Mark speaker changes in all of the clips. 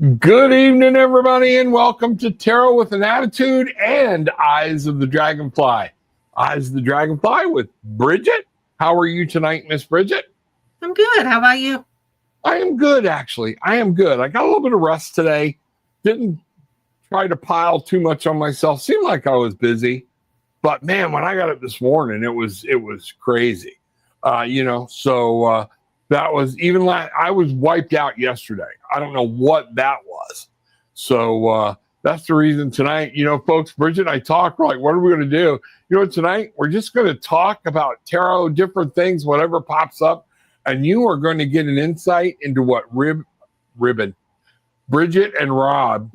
Speaker 1: Good evening, everybody, and welcome to Tarot with an Attitude and Eyes of the Dragonfly. Eyes of the Dragonfly with Bridget. How are you tonight, Miss Bridget?
Speaker 2: I'm good. How about you?
Speaker 1: I am good, actually. I am good. I got a little bit of rest today. Didn't try to pile too much on myself. Seemed like I was busy, but man, when I got up this morning, it was crazy. That was even like I was wiped out yesterday. I don't know what that was. So that's the reason tonight, folks, Bridget and I talk. We're like, what are we going to do? Tonight we're just going to talk about tarot, different things, whatever pops up. And you are going to get an insight into what Bridget and Rob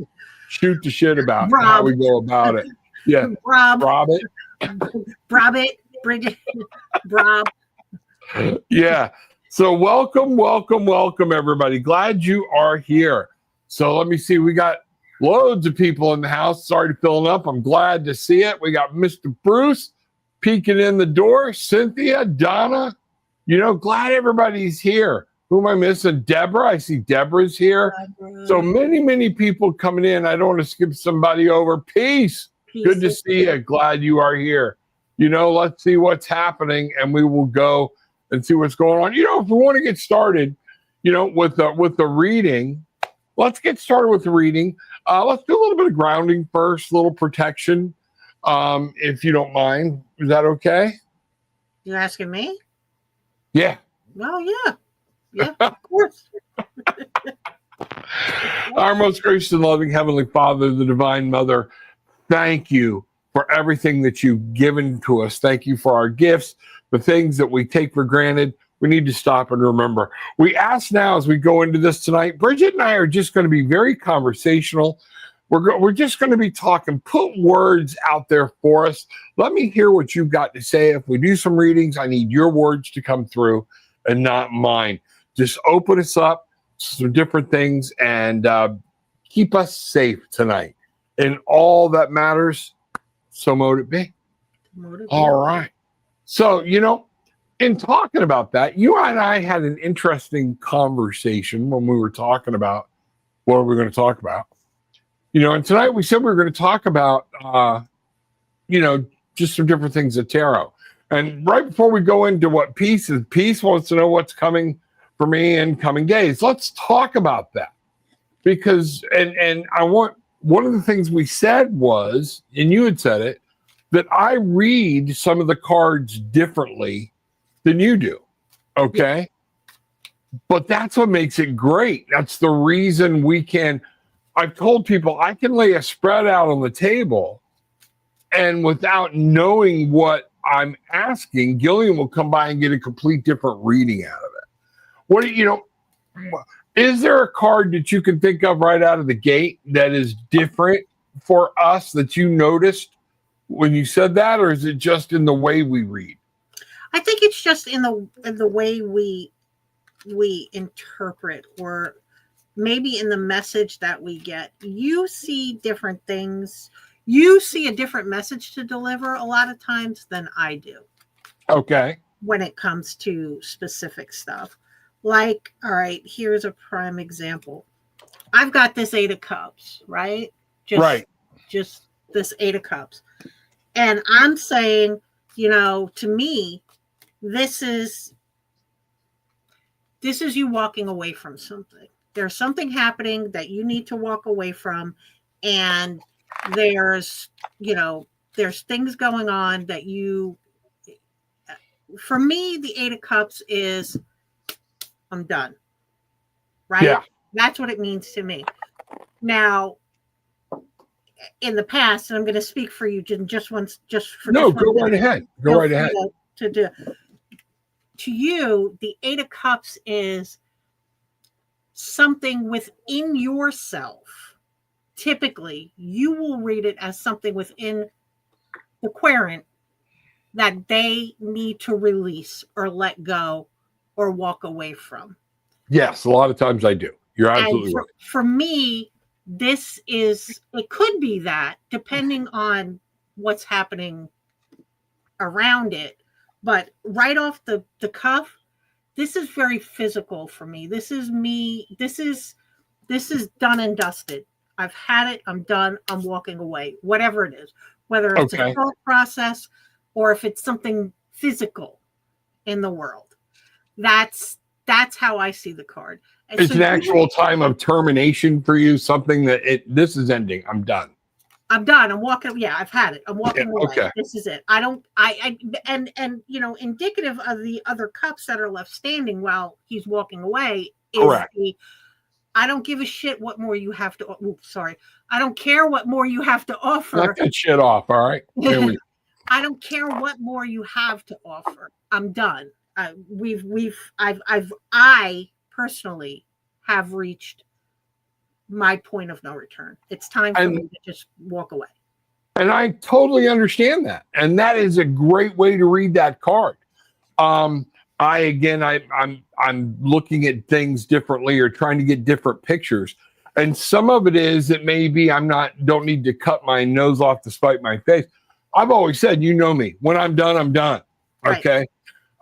Speaker 1: shoot the shit about and how we go about it. Yeah.
Speaker 2: Rob it, Bridget, Rob.
Speaker 1: Yeah. So welcome, everybody. Glad you are here. So let me see. We got loads of people in the house. Sorry to fill up. I'm glad to see it. We got Mr. Bruce peeking in the door. Cynthia, Donna. Glad everybody's here. Who am I missing? Deborah. I see Deborah's here. So many people coming in. I don't want to skip somebody over. Peace. Good to see you. Glad you are here. Let's see what's happening, and we will go and see what's going on. If we want to get started, with the reading, let's get started with the reading. Let's do a little bit of grounding first, a little protection, if you don't mind. Is that okay?
Speaker 2: You asking me?
Speaker 1: Yeah.
Speaker 2: Well, yeah, of course.
Speaker 1: Our most gracious and loving Heavenly Father, the Divine Mother, thank you for everything that you've given to us. Thank you for our gifts, the things that we take for granted. We need to stop and remember. We ask now as we go into this tonight, Bridget and I are just going to be very conversational. We're just going to be talking, put words out there for us. Let me hear what you've got to say. If we do some readings, I need your words to come through and not mine. Just open us up to some different things and keep us safe tonight. And all that matters, so mote it be. All right. So, in talking about that, you and I had an interesting conversation when we were talking about what we're going to talk about. And tonight we said we were going to talk about, just some different things of tarot. And right before we go into what Peace is, Peace wants to know what's coming for me in coming days. Let's talk about that. Because, and I want, one of the things we said was, and you had said it, that I read some of the cards differently than you do. Okay. But that's what makes it great. That's the reason I've told people I can lay a spread out on the table, and without knowing what I'm asking, Gillian will come by and get a complete different reading out of it. Is there a card that you can think of right out of the gate that is different for us that you noticed when you said that, or is it just in the way we read?
Speaker 2: I think it's just in the way we interpret, or maybe in the message that we get. You see different things. You see a different message to deliver a lot of times than I do.
Speaker 1: Okay.
Speaker 2: When it comes to specific stuff. Like, all right, here's a prime example. I've got this 8 of Cups, right? Just this 8 of Cups. And I'm saying, to me, this is you walking away from something. There's something happening that you need to walk away from. And there's things going on that for me, the 8 of Cups is, I'm done. Right?
Speaker 1: Yeah.
Speaker 2: That's what it means to me. Now, in the past, and I'm going to speak for you just once,
Speaker 1: go right ahead. Go right ahead.
Speaker 2: To you, the 8 of Cups is something within yourself. Typically, you will read it as something within the querent that they need to release or let go or walk away from.
Speaker 1: Yes, a lot of times I do. You're absolutely right.
Speaker 2: For me, it could be that, depending on what's happening around it. But right off the cuff, this is very physical for me. This is me. This is This is done and dusted. I've had it. I'm done. I'm walking away. Whatever it is, whether it's a thought process or if it's something physical in the world. That's how I see the card. And
Speaker 1: it's an actual time of termination for you. Something that this is ending. I'm done.
Speaker 2: I'm done. I'm walking. Yeah, I've had it. I'm walking away.
Speaker 1: Okay.
Speaker 2: This is it. And you know, indicative of the other cups that are left standing while he's walking away is
Speaker 1: correct.
Speaker 2: I don't give a shit what more you have to. Oops, sorry. I don't care what more you have to offer.
Speaker 1: Knock that shit off. All right.
Speaker 2: I don't care what more you have to offer. I'm done. I personally have reached my point of no return. It's time for me to just walk away.
Speaker 1: And I totally understand that. And that is a great way to read that card. I'm looking at things differently or trying to get different pictures. And some of it is that maybe don't need to cut my nose off to spite my face. I've always said, you know me, when I'm done, I'm done. Okay. Right.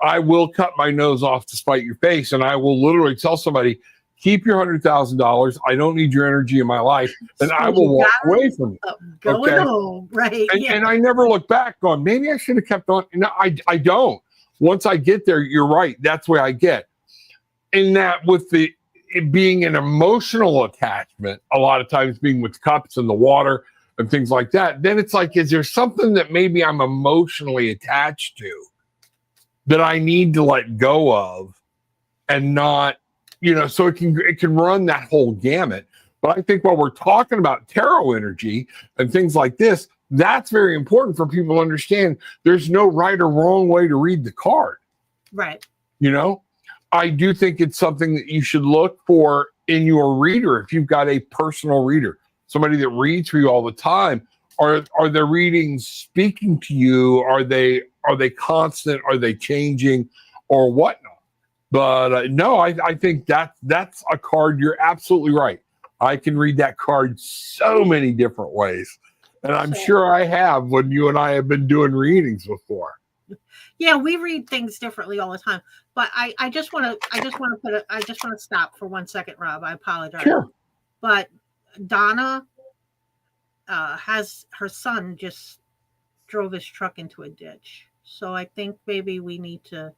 Speaker 1: I will cut my nose off to spite your face. And I will literally tell somebody, keep your $100,000. I don't need your energy in my life. And I will walk away from you.
Speaker 2: Going home, right.
Speaker 1: And I never look back going, maybe I should have kept on. No, I don't. Once I get there, you're right. That's where I get. In that with it being an emotional attachment, a lot of times being with cups and the water and things like that, then it's like, is there something that maybe I'm emotionally attached to that I need to let go of and not, you know, so it can run that whole gamut. But I think while we're talking about tarot energy and things like this, that's very important for people to understand. There's no right or wrong way to read the card.
Speaker 2: Right.
Speaker 1: You know, I do think it's something that you should look for in your reader. If you've got a personal reader, somebody that reads for you all the time, are their readings speaking to you? Are they constant? Are they changing or whatnot? But no, I think that's a card. You're absolutely right. I can read that card so many different ways. And I'm sure I have when you and I have been doing readings before.
Speaker 2: Yeah, we read things differently all the time. But I just want to stop for 1 second, Rob. I apologize.
Speaker 1: Sure.
Speaker 2: But Donna has her son just drove his truck into a ditch. So I think maybe we need to.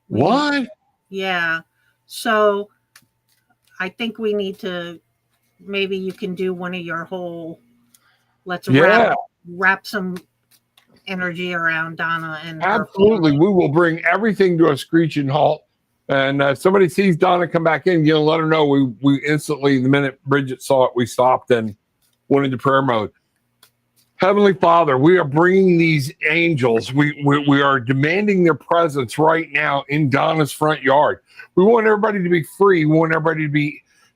Speaker 1: What?
Speaker 2: Yeah. So I think we need to, maybe you can do one of your whole, let's wrap some energy around Donna and
Speaker 1: absolutely. We will bring everything to a screeching halt. And if somebody sees Donna come back in, you know, let her know. We instantly, the minute Bridget saw it, we stopped and went into prayer mode. Heavenly Father, we are bringing these angels. We are demanding their presence right now in Donna's front yard. We want everybody to be free. We want everybody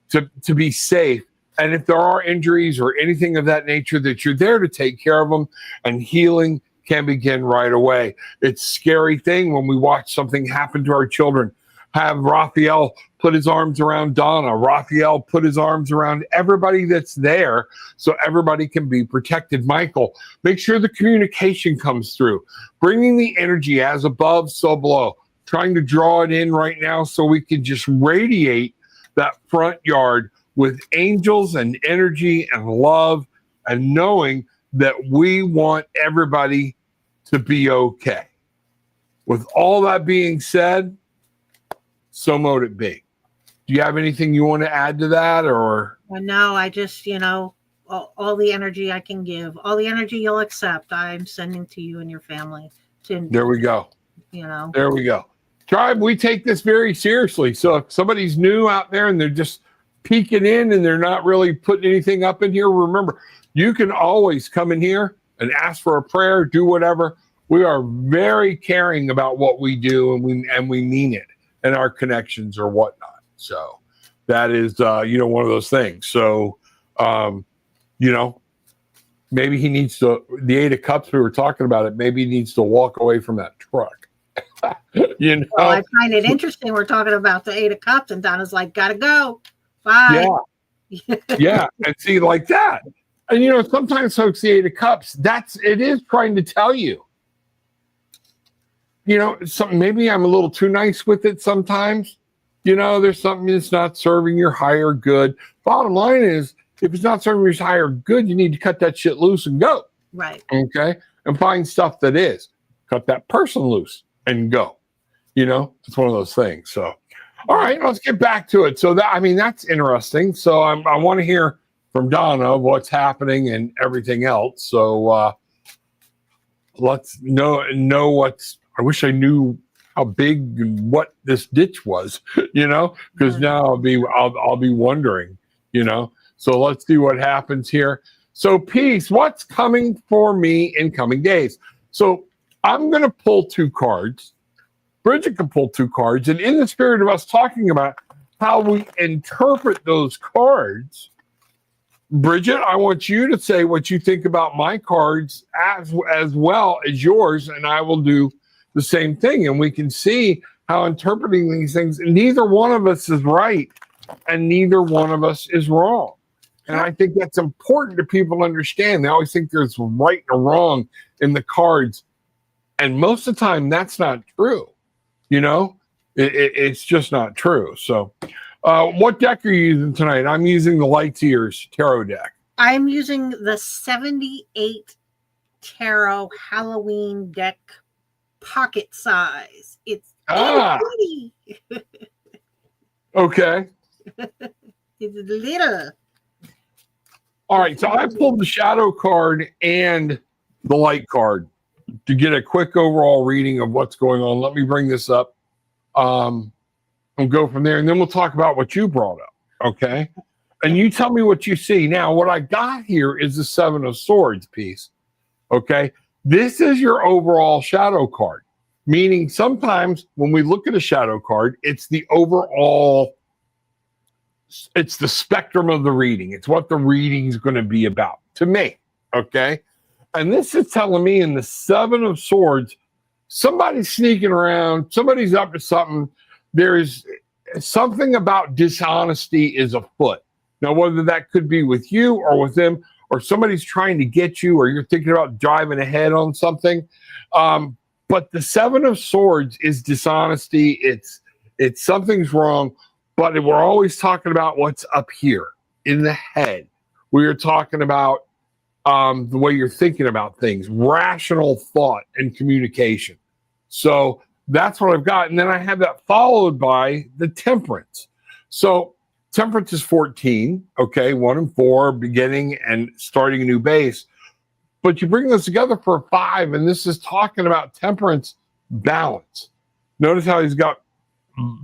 Speaker 1: to be safe. And if there are injuries or anything of that nature, that you're there to take care of them, and healing can begin right away. It's a scary thing when we watch something happen to our children. Have Raphael put his arms around Donna. Raphael put his arms around everybody that's there so everybody can be protected. Michael, make sure the communication comes through. Bringing the energy as above, so below. Trying to draw it in right now so we can just radiate that front yard with angels and energy and love, and knowing that we want everybody to be okay. With all that being said, so mote it be. Do you have anything you want to add to that, or?
Speaker 2: Well, no, I just, you know, all the energy I can give, all the energy you'll accept, I'm sending to you and your family.
Speaker 1: There we go.
Speaker 2: You know.
Speaker 1: There we go. Tribe, we take this very seriously. So if somebody's new out there and they're just peeking in and they're not really putting anything up in here, remember, you can always come in here and ask for a prayer, do whatever. We are very caring about what we do, and we mean it, and our connections or whatnot. So that is, one of those things. So, maybe he needs to, the 8 of Cups, we were talking about it, maybe he needs to walk away from that truck.
Speaker 2: Well, I find it interesting. We're talking about the 8 of Cups, and Donna's like, gotta go. Bye.
Speaker 1: Yeah. Yeah. And see, like that. And, sometimes folks, the 8 of Cups, it is trying to tell you, maybe I'm a little too nice with it sometimes. there's something that's not serving your higher good. Bottom line is, if it's not serving your higher good, you need to cut that shit loose and go.
Speaker 2: Right.
Speaker 1: Okay. And find stuff that is. Cut that person loose and go. It's one of those things. So, all right, let's get back to it. So that's interesting. So I want to hear from Donna what's happening and everything else. So let's know I wish I knew how big and what this ditch was, because now I'll be wondering, So let's see what happens here. So Peace, what's coming for me in coming days? So I'm going to pull 2 cards. Bridget can pull 2 cards. And in the spirit of us talking about how we interpret those cards, Bridget, I want you to say what you think about my cards as well as yours, and I will do the same thing. And we can see how interpreting these things, neither one of us is right and neither one of us is wrong. And I think that's important to people to understand. They always think there's right or wrong in the cards. And most of the time, that's not true. It's just not true. So what deck are you using tonight? I'm using the Lights Ears Tarot deck.
Speaker 2: I'm using the 78 Tarot Halloween deck pocket size. It's pretty.
Speaker 1: Okay.
Speaker 2: It's little.
Speaker 1: All right. So I pulled the Shadow card and the Light card to get a quick overall reading of what's going on. Let me bring this up and go from there. And then we'll talk about what you brought up. Okay. And you tell me what you see. Now, what I got here is the 7 of Swords piece. Okay. This is your overall shadow card, meaning sometimes when we look at a shadow card, it's the overall, it's the spectrum of the reading. It's what the reading is going to be about to me. Okay. And this is telling me in the 7 of Swords, somebody's sneaking around, somebody's up to something. There's something about dishonesty is afoot. Now, whether that could be with you or with them, or somebody's trying to get you, or you're thinking about driving ahead on something. But the 7 of Swords is dishonesty. It's something's wrong, but we're always talking about what's up here in the head. We are talking about the way you're thinking about things, rational thought and communication. So that's what I've got. And then I have that followed by the Temperance. So Temperance is 14, okay, 1 and 4, beginning and starting a new base. But you bring this together for a 5, and this is talking about Temperance balance. Notice how he's got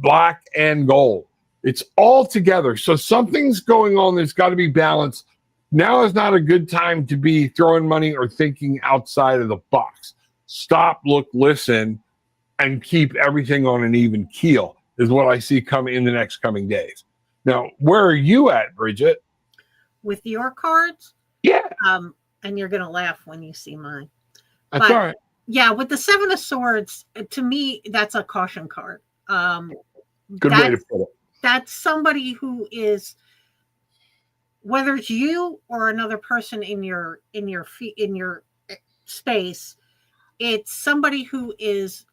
Speaker 1: black and gold. It's all together. So something's going on that's got to be balanced. Now is not a good time to be throwing money or thinking outside of the box. Stop, look, listen, and keep everything on an even keel is what I see coming in the next coming days. Now, where are you at, Bridget?
Speaker 2: With your cards?
Speaker 1: Yeah.
Speaker 2: And you're going to laugh when you see mine.
Speaker 1: That's all right.
Speaker 2: Yeah, with the 7 of Swords, to me, that's a caution card.
Speaker 1: Good way to put it.
Speaker 2: That's somebody who is, whether it's you or another person in your space, it's somebody who is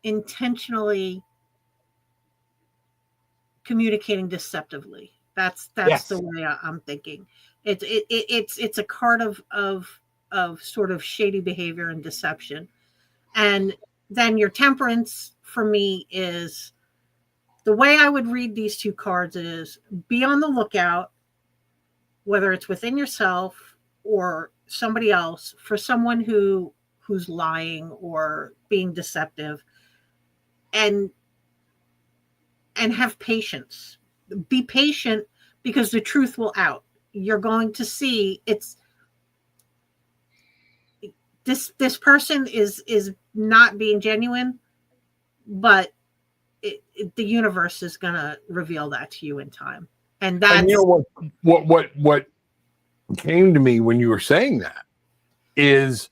Speaker 2: intentionally communicating deceptively. That's yes. The way I'm thinking. It's a card of sort of shady behavior and deception. And then your Temperance for me is, the way I would read these 2 cards is be on the lookout, whether it's within yourself or somebody else, for someone who's lying or being deceptive, and have patience. Be patient, because the truth will out. You're going to see this person is not being genuine, but the universe is going to reveal that to you in time. And that's,
Speaker 1: and you know what came to me when you were saying that is,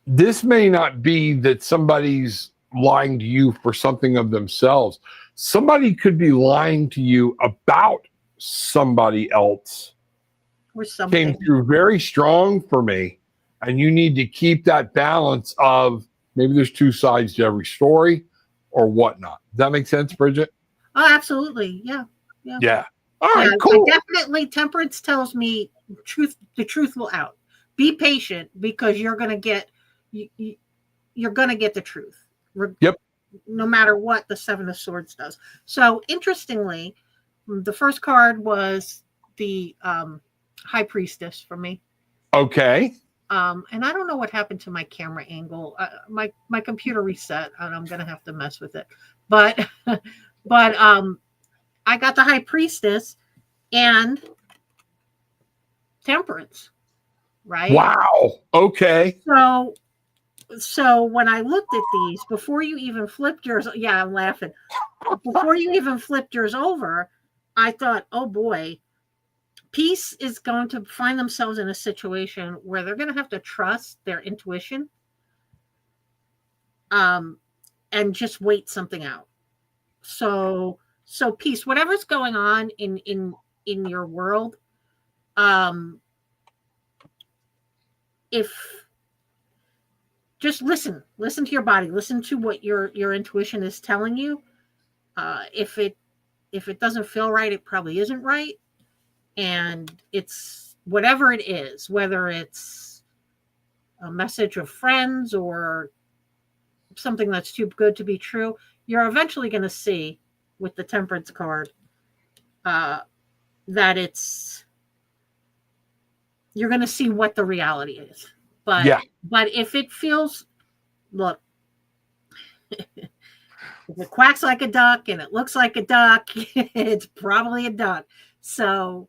Speaker 1: this may not be that somebody's lying to you for something of themselves. Somebody could be lying to you about somebody else.
Speaker 2: Or something.
Speaker 1: Came through very strong for me. And you need to keep that balance of, maybe there's 2 sides to every story or whatnot. Does that make sense, Bridget?
Speaker 2: Oh, absolutely. Yeah. Yeah.
Speaker 1: Yeah. All
Speaker 2: Yeah.
Speaker 1: right, cool.
Speaker 2: Definitely temperance tells me the truth will out. Be patient because you're going to get, you're going to get the truth.
Speaker 1: Yep.
Speaker 2: No matter what the Seven of Swords does. So interestingly, the first card was the High Priestess for me.
Speaker 1: Okay.
Speaker 2: And I don't know what happened to my camera angle. My computer reset, and I'm gonna have to mess with it. But I got the High Priestess and Temperance, right?
Speaker 1: Wow. Okay.
Speaker 2: So when I looked at these before you even flipped yours, yeah, I'm laughing. Before you even flipped yours over, I thought, oh boy, Peace is going to find themselves in a situation where they're going to have to trust their intuition, and just wait something out. So Peace, whatever's going on in your world, if just listen to your body, listen to what your intuition is telling you. If it doesn't feel right, it probably isn't right. And it's whatever it is, whether it's a message of friends or something that's too good to be true, you're eventually going to see with the Temperance card that you're going to see what the reality is. But if it feels, look, if it quacks like a duck and it looks like a duck, it's probably a duck. So.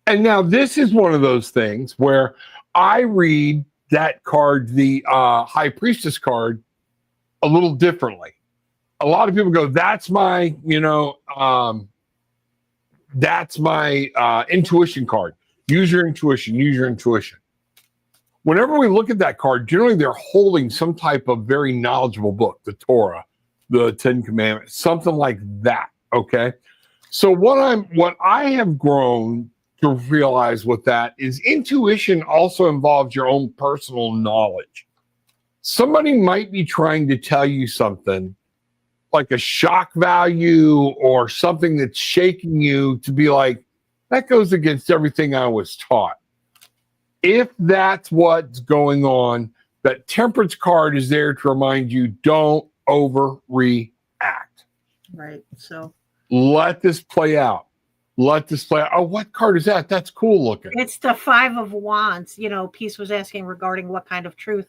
Speaker 1: And now this is one of those things where I read that card, the High Priestess card, a little differently. A lot of people go, that's my, that's my intuition card. Use your intuition, use your intuition. Whenever we look at that card, generally they're holding some type of very knowledgeable book, the Torah, the Ten Commandments, something like that. Okay. So what I have grown to realize with that is intuition also involves your own personal knowledge. Somebody might be trying to tell you something like a shock value or something that's shaking you to be like, that goes against everything I was taught. If that's what's going on, that Temperance card is there to remind you, don't overreact.
Speaker 2: Right. So
Speaker 1: let this play out. Let this play out. Oh, what card is that? That's cool looking.
Speaker 2: It's the Five of Wands. Peace was asking regarding what kind of truth.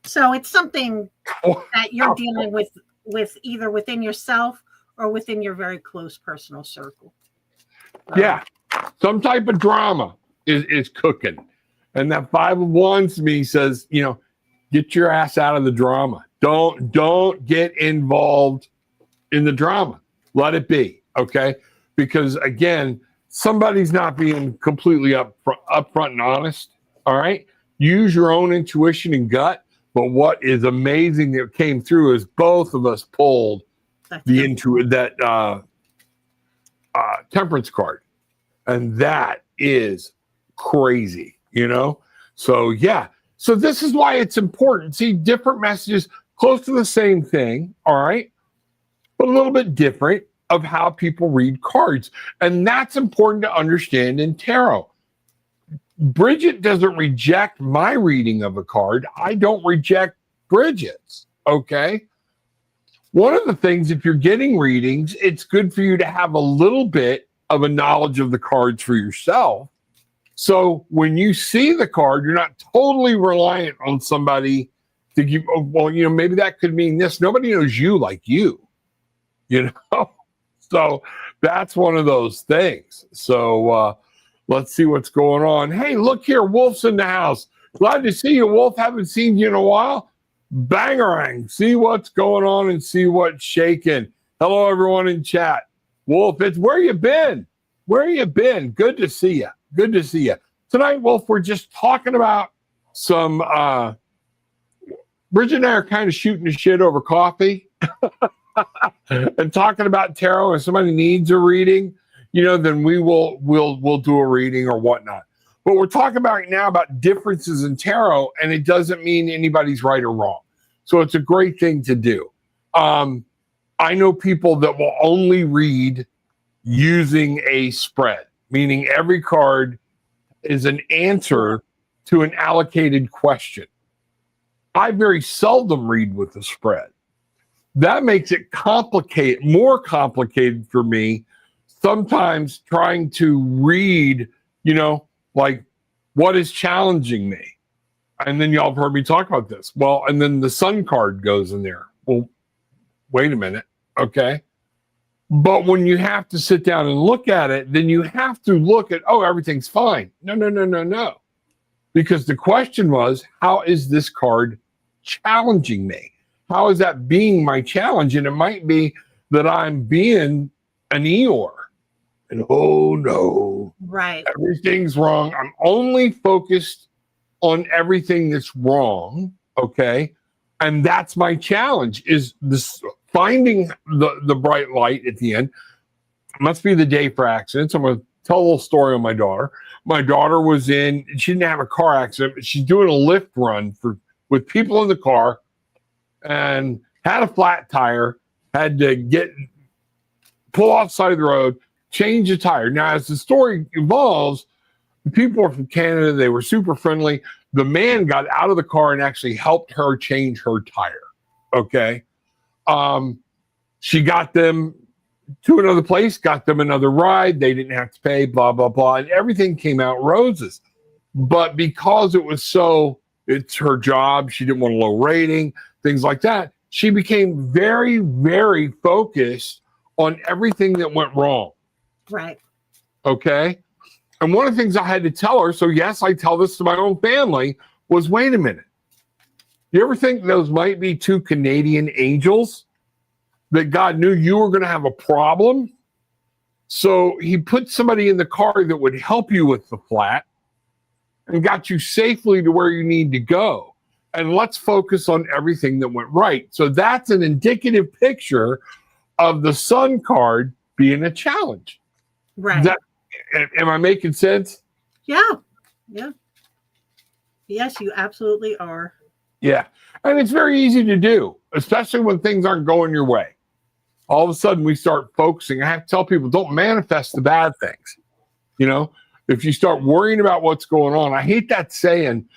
Speaker 2: So it's something that you're dealing with either within yourself or within your very close personal circle.
Speaker 1: Yeah. Some type of drama is cooking. And that Five of Wands to me says, get your ass out of the drama. Don't get involved in the drama. Let it be. Okay. Because again, somebody's not being completely upfront and honest. All right. Use your own intuition and gut. But what is amazing that came through is both of us pulled that Temperance card. And that is crazy, So yeah. So this is why it's important. See, different messages close to the same thing. All right. But a little bit different of how people read cards. And that's important to understand in tarot. Bridget doesn't reject my reading of a card. I don't reject Bridget's. Okay. One of the things, if you're getting readings, it's good for you to have a little bit of a knowledge of the cards for yourself. So when you see the card, you're not totally reliant on somebody to give, maybe that could mean this. Nobody knows you like you, So that's one of those things. So let's see what's going on. Hey, look here. Wolf's in the house. Glad to see you, Wolf. Haven't seen you in a while. Bangarang. See what's going on and see what's shaking. Hello, everyone in chat. Wolf, it's where you been? Where you been? Good to see you. Good to see you. Tonight, Wolf, we're just talking about some Bridget and I are kind of shooting the shit over coffee. And talking about tarot. If somebody needs a reading, then we'll do a reading or whatnot. But we're talking about right now about differences in tarot, and it doesn't mean anybody's right or wrong. So it's a great thing to do. I know people that will only read using a spread, meaning every card is an answer to an allocated question. I very seldom read with a spread. That makes it more complicated for me. Sometimes trying to read, like what is challenging me. And then y'all have heard me talk about this. Well, and then the sun card goes in there. Well, wait a minute. Okay. But when you have to sit down and look at it, then you have to look at, everything's fine. No. Because the question was, how is this card challenging me? How is that being my challenge? And it might be that I'm being an Eeyore. And oh no.
Speaker 2: Right.
Speaker 1: Everything's wrong. I'm only focused on everything that's wrong. Okay. And that's my challenge, is this finding the bright light at the end. It must be the day for accidents. I'm going to tell a little story on my daughter. My daughter she didn't have a car accident, but she's doing a lift run with people in the car and had a flat tire, had to pull off the side of the road, change the tire. Now, as the story evolves, the people are from Canada. They were super friendly. The man got out of the car and actually helped her change her tire. Okay. She got them to another place, got them another ride. They didn't have to pay, blah, blah, blah. And everything came out roses. But because it's her job, she didn't want a low rating, things like that. She became very, very focused on everything that went wrong.
Speaker 2: Right.
Speaker 1: Okay. And one of the things I had to tell her, so yes, I tell this to my own family, was wait a minute. You ever think those might be two Canadian angels that God knew you were going to have a problem? So he put somebody in the car that would help you with the flat and got you safely to where you need to go. And let's focus on everything that went right. So that's an indicative picture of the sun card being a challenge.
Speaker 2: Right.
Speaker 1: Am I making sense?
Speaker 2: Yeah. Yes, you absolutely are.
Speaker 1: Yeah. And it's very easy to do, especially when things aren't going your way. All of a sudden we start focusing. I have to tell people, don't manifest the bad things. If you start worrying about what's going on, I hate that saying,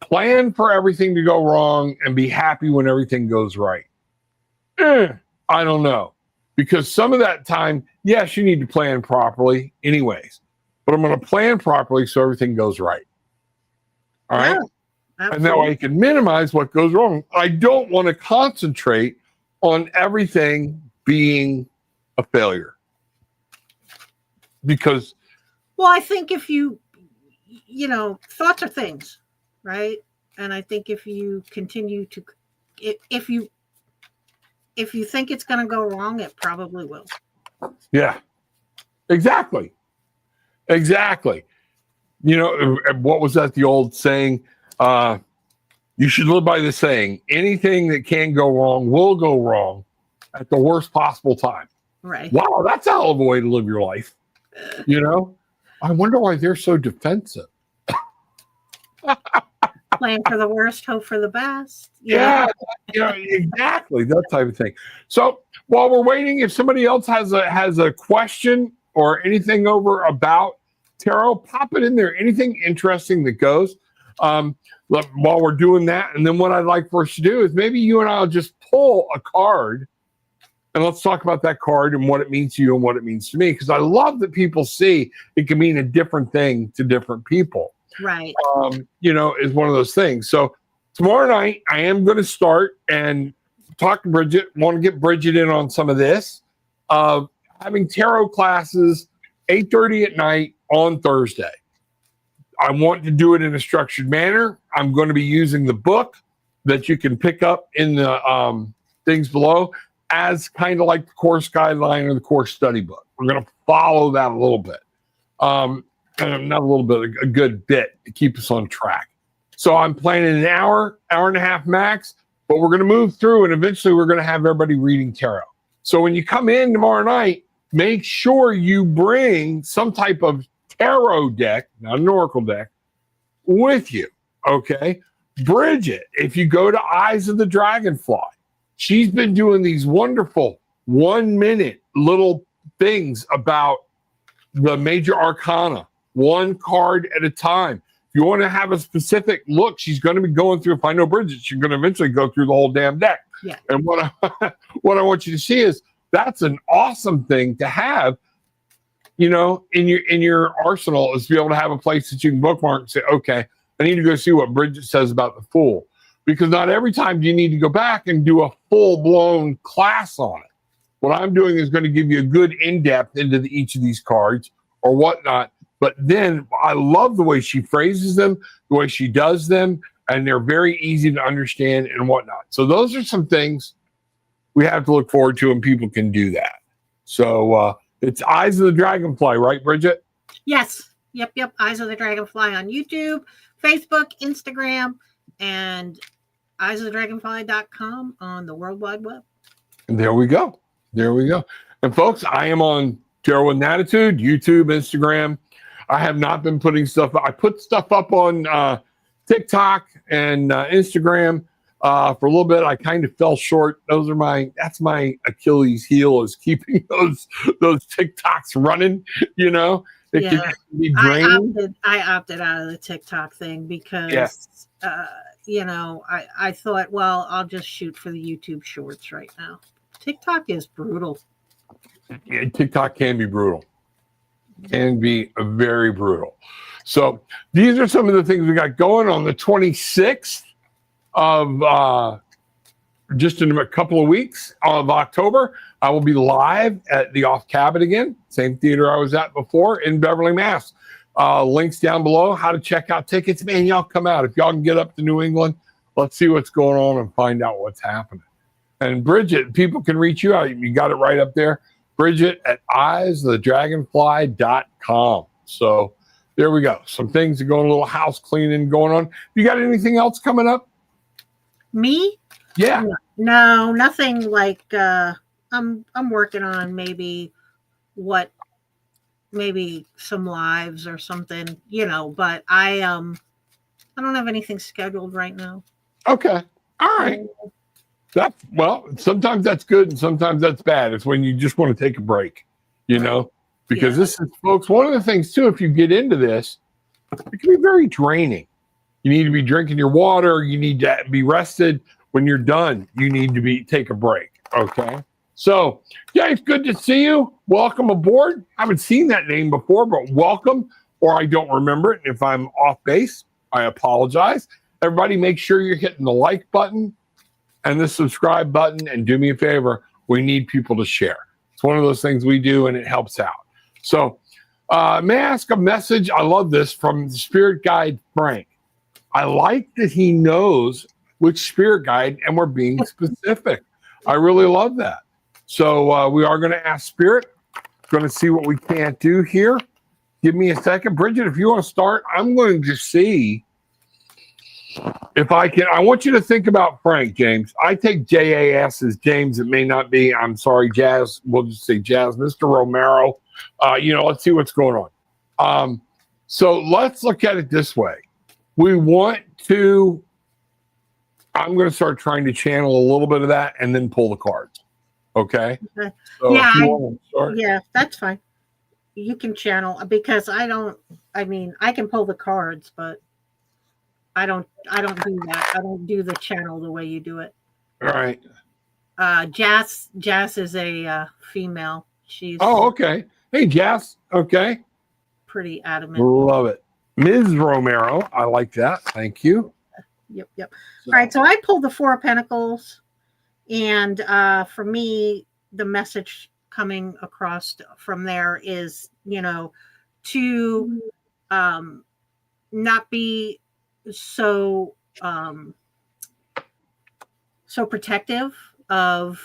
Speaker 1: plan for everything to go wrong and be happy when everything goes right. I don't know. Because some of that time, yes, you need to plan properly anyways. But I'm going to plan properly so everything goes right. All right?
Speaker 2: Yeah,
Speaker 1: and that way I can minimize what goes wrong. I don't want to concentrate on everything being a failure. Because...
Speaker 2: Well, I think if thoughts are things, right? And I think if you continue to... If you think it's going to go wrong, it probably will.
Speaker 1: Yeah, exactly. What was that? The old saying, you should live by the saying, anything that can go wrong will go wrong at the worst possible time.
Speaker 2: Right.
Speaker 1: Wow, that's a hell of a way to live your life. I wonder why they're so defensive.
Speaker 2: Plan for the worst, hope for the best.
Speaker 1: Yeah, exactly. That type of thing. So while we're waiting, if somebody else has a question or anything over about tarot, pop it in there. Anything interesting that goes while we're doing that. And then what I'd like for us to do is maybe you and I'll just pull a card and let's talk about that card and what it means to you and what it means to me. Because I love that people see it can mean a different thing to different people.
Speaker 2: Right.
Speaker 1: Is one of those things. So tomorrow night, I am going to start and talk to Bridget. Want to get Bridget in on some of this. Having tarot classes 8:30 at night on Thursday. I want to do it in a structured manner. I'm going to be using the book that you can pick up in the things below as kind of like the course guideline or the course study book. We're going to follow that a little bit. Not a little bit, a good bit to keep us on track. So I'm planning an hour and a half max, but we're going to move through and eventually we're going to have everybody reading tarot. So when you come in tomorrow night, make sure you bring some type of tarot deck, not an oracle deck, with you. Okay. Bridget, if you go to Eyes of the Dragonfly, she's been doing these wonderful 1 minute little things about the major arcana, one card at a time. If you want to have a specific look, she's going to be going through. If I know Bridget, she's going to eventually go through the whole damn deck.
Speaker 2: Yeah.
Speaker 1: And what I want you to see is that's an awesome thing to have, in your arsenal, is to be able to have a place that you can bookmark and say, okay, I need to go see what Bridget says about the Fool. Because not every time do you need to go back and do a full-blown class on it. What I'm doing is going to give you a good in-depth into each of these cards or whatnot. But then I love the way she phrases them, the way she does them, and they're very easy to understand and whatnot. So those are some things we have to look forward to, and people can do that. So it's Eyes of the Dragonfly, right, Bridget?
Speaker 2: Yes. Yep. Eyes of the Dragonfly on YouTube, Facebook, Instagram, and eyesofthedragonfly.com on the World Wide Web.
Speaker 1: And there we go. And folks, I am on Tarot with Attitude, YouTube, Instagram. I have not been putting stuff up. I put stuff up on TikTok and Instagram for a little bit. I kind of fell short. That's my Achilles heel, is keeping those TikToks running, It can be draining.
Speaker 2: I opted out of the TikTok thing because I thought, well, I'll just shoot for the YouTube shorts right now. TikTok is brutal.
Speaker 1: Yeah, TikTok can be brutal. Can be very brutal. So these are some of the things we got going on the 26th of just in a couple of weeks of October. I will be live at the Off Cabot again, same theater I was at before in Beverly, Mass. Links down below, how to check out tickets. Man, y'all come out. If y'all can get up to New England, let's see what's going on and find out what's happening. And Bridget, people can reach you out. You got it right up there. Bridget at eyesofthedragonfly.com. So there we go. Some things are going, a little house cleaning going on. You got anything else coming up?
Speaker 2: Me?
Speaker 1: Yeah.
Speaker 2: No, nothing like I'm working on maybe some lives or something, but I don't have anything scheduled right now.
Speaker 1: Okay. All right. Sometimes that's good and sometimes that's bad. It's when you just want to take a break, because this is, folks, one of the things too, if you get into this, it can be very draining. You need to be drinking your water. You need to be rested. When you're done, you need to take a break. Okay. So, it's good to see you. Welcome aboard. I haven't seen that name before, but welcome, or I don't remember it. If I'm off base, I apologize. Everybody, make sure you're hitting the like button and the subscribe button, and do me a favor. We need people to share. It's one of those things we do, and it helps out. So, may I ask a message? I love this from the spirit guide, Frank. I like that he knows which spirit guide, and we're being specific. I really love that. So we are going to ask Spirit, going to see what we can't do here. Give me a second. Bridget, if you want to start, I'm going to see if I can. I want you to think about Frank, James. I take JAS as James. It may not be. I'm sorry, Jazz. We'll just say Jazz. Mr. Romero. Let's see what's going on. So let's look at it this way. We want to. I'm going to start trying to channel a little bit of that and then pull the cards. Okay. So
Speaker 2: yeah, that's fine. You can channel, because I can pull the cards, but I don't do that. I don't do the channel the way you do it.
Speaker 1: All right.
Speaker 2: Jazz is a female. She's
Speaker 1: okay. Hey, Jazz. Okay.
Speaker 2: Pretty adamant.
Speaker 1: Love it. Ms. Romero. I like that. Thank you.
Speaker 2: Yep. So. All right. So I pulled the Four of Pentacles. And for me, the message coming across from there is, to not be so protective of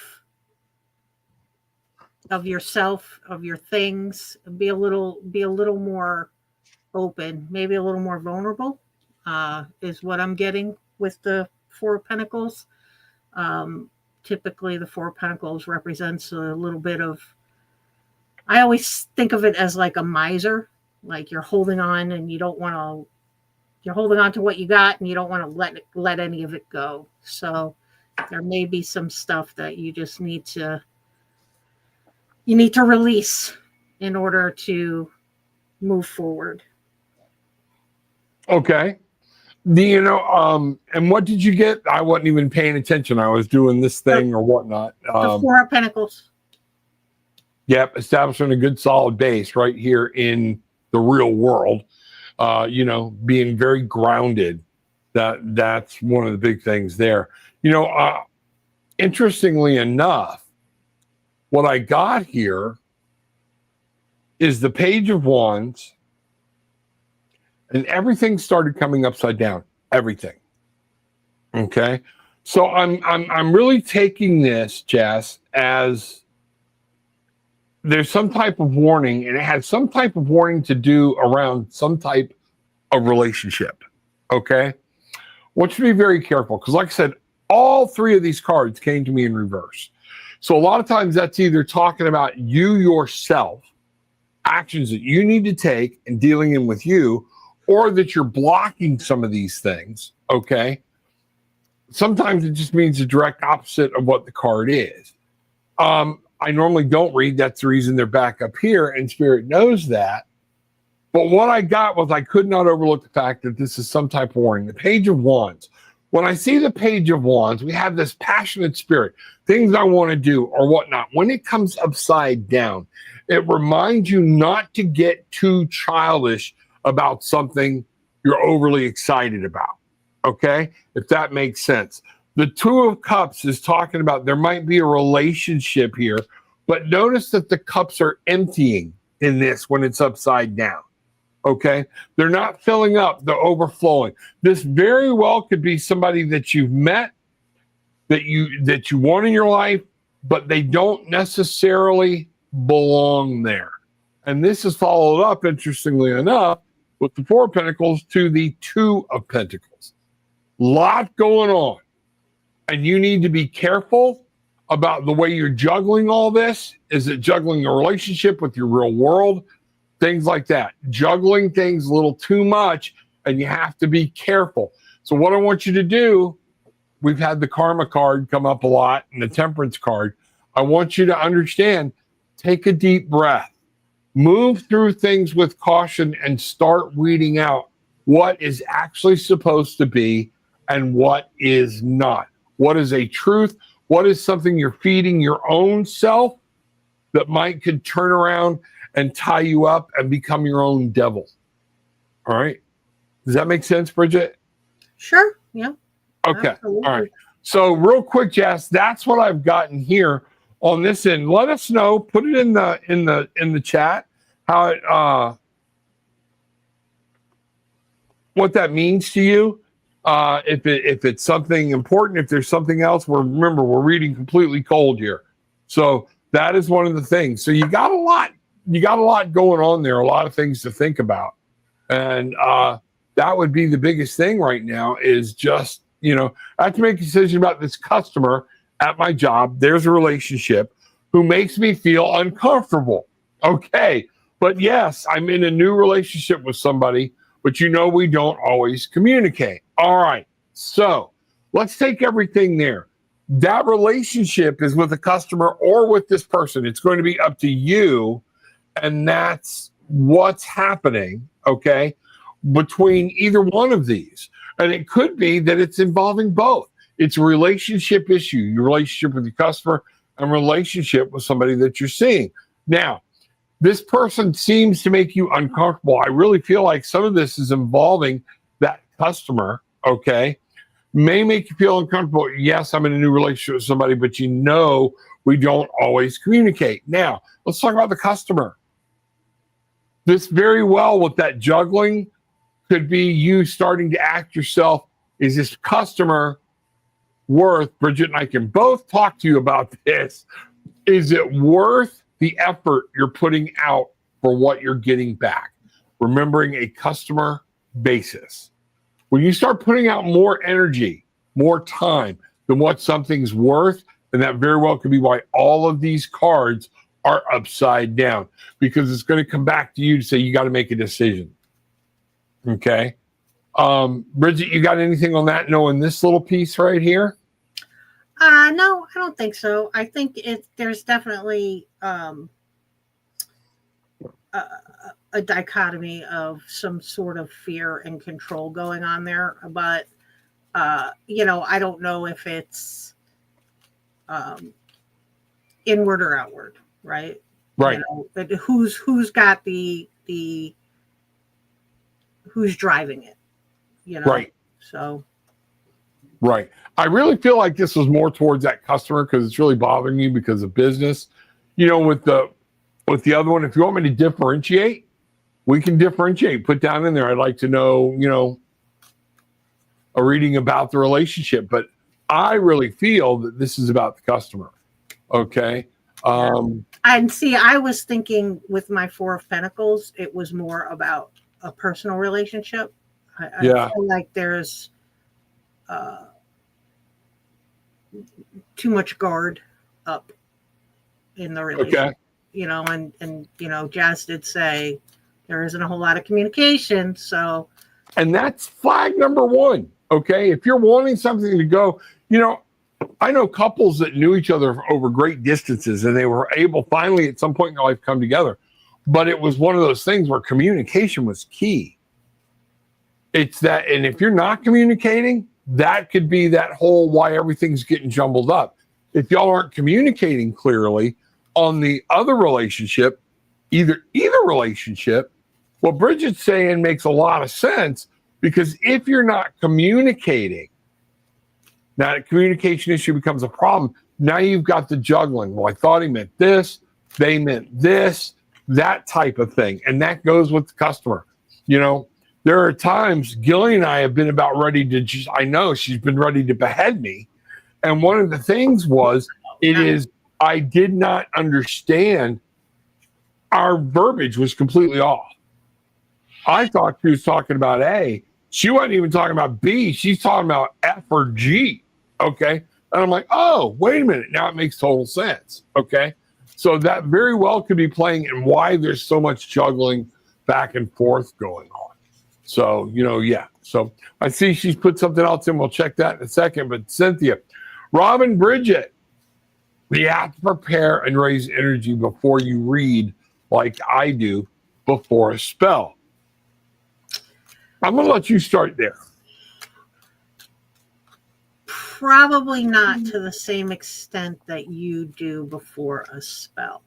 Speaker 2: yourself, of your things. Be a little more open, maybe a little more vulnerable, is what I'm getting with the Four of Pentacles. Typically the Four of Pentacles represents a little bit of, I always think of it as like a miser, like you're holding on and you're holding on to what you got and you don't want to let any of it go. So there may be some stuff that you just need to you need to release in order to move forward.
Speaker 1: Okay. And what did you get? I wasn't even paying attention. I was doing this thing or whatnot.
Speaker 2: The Four of Pentacles.
Speaker 1: Yep. Establishing a good solid base right here in the real world. Being very grounded. That's one of the big things there. Interestingly enough, what I got here is the Page of Wands, and everything started coming upside down. Everything. Okay. So I'm really taking this, Jess, as there's some type of warning, and it has some type of warning to do around some type of relationship. Okay. I want you to be very careful because, like I said, all three of these cards came to me in reverse. So a lot of times that's either talking about you yourself, actions that you need to take and dealing in with you, or that you're blocking some of these things. Okay. Sometimes it just means the direct opposite of what the card is. I normally don't read. That's the reason they're back up here, and Spirit knows that. But what I got was I could not overlook the fact that this is some type of warning. The Page of Wands. When I see the Page of Wands, we have this passionate spirit, things I want to do or whatnot. When it comes upside down, it reminds you not to get too childish about something you're overly excited about. Okay? If that makes sense. The Two of Cups is talking about there might be a relationship here, but notice that the cups are emptying in this when it's upside down. Okay? They're not filling up, they're overflowing. This very well could be somebody that you've met, that you want in your life, but they don't necessarily belong there. And this is followed up, interestingly enough, with the Four of Pentacles to the Two of Pentacles. Lot going on. And you need to be careful about the way you're juggling all this. Is it juggling a relationship with your real world? Things like that. Juggling things a little too much, and you have to be careful. So what I want you to do, we've had the Karma card come up a lot and the Temperance card. I want you to understand, take a deep breath. Move through things with caution and start weeding out what is actually supposed to be and what is not. What is a truth? What is something you're feeding your own self that could turn around and tie you up and become your own devil? All right. Does that make sense, Bridget?
Speaker 2: Sure. Yeah.
Speaker 1: Okay.
Speaker 2: Absolutely.
Speaker 1: All right. So real quick, Jess, that's what I've gotten here on this end. Let us know. Put it in the chat how it what that means to you. If it's something important, if there's something else. Remember, we're reading completely cold here. So that is one of the things. So you got a lot going on there, a lot of things to think about. And that would be the biggest thing right now is just, I have to make a decision about this customer at my job. There's a relationship who makes me feel uncomfortable. Okay. But yes, I'm in a new relationship with somebody, but we don't always communicate. All right. So let's take everything there. That relationship is with a customer or with this person. It's going to be up to you. And that's what's happening, okay, between either one of these. And it could be that it's involving both. It's a relationship issue, your relationship with your customer and relationship with somebody that you're seeing. Now, this person seems to make you uncomfortable. I really feel like some of this is involving that customer, okay, may make you feel uncomfortable. Yes, I'm in a new relationship with somebody, but we don't always communicate. Now, let's talk about the customer. This very well with that juggling could be you starting to ask yourself, is this customer worth, Bridget and I can both talk to you about this, is it worth the effort you're putting out for what you're getting back? Remembering a customer basis. When you start putting out more energy, more time than what something's worth, and that very well could be why all of these cards are upside down, because it's going to come back to you to say you got to make a decision. Okay. Bridget, you got anything on that knowing this little piece right here?
Speaker 2: No, I don't think so. I think there's definitely a dichotomy of some sort of fear and control going on there, but I don't know if it's inward or outward, right?
Speaker 1: Right.
Speaker 2: But who's got the who's driving it,
Speaker 1: Right.
Speaker 2: So
Speaker 1: Right. I really feel like this was more towards that customer because it's really bothering you because of business. With the other one, if you want me to differentiate, we can differentiate. Put down in there, I'd like to know, a reading about the relationship. But I really feel that this is about the customer. Okay.
Speaker 2: And see, I was thinking with my Four of Pentacles, it was more about a personal relationship. I feel like there's too much guard up in the relationship, and Jazz did say there isn't a whole lot of communication. So,
Speaker 1: and that's flag number one. Okay. If you're wanting something to go, I know couples that knew each other over great distances and they were able finally at some point in their life come together. But it was one of those things where communication was key. It's that, and if you're not communicating, that could be that whole why everything's getting jumbled up. If y'all aren't communicating clearly on the other relationship, either relationship, what Bridget's saying makes a lot of sense, because if you're not communicating, now that communication issue becomes a problem. Now you've got the juggling. Well, I thought he meant this, they meant this, that type of thing. And that goes with the customer. There are times Gilly and I have been about ready to I know she's been ready to behead me. And one of the things was, I did not understand our verbiage was completely off. I thought she was talking about A. She wasn't even talking about B. She's talking about F or G. Okay. And I'm like, oh, wait a minute. Now it makes total sense. Okay. So that very well could be playing and why there's so much juggling back and forth going on. So, yeah. So I see she's put something else in. We'll check that in a second. But Cynthia, Robin, Bridget, you have to prepare and raise energy before you read, like I do, before a spell. I'm going to let you start there.
Speaker 2: Probably not to the same extent that you do before a spell.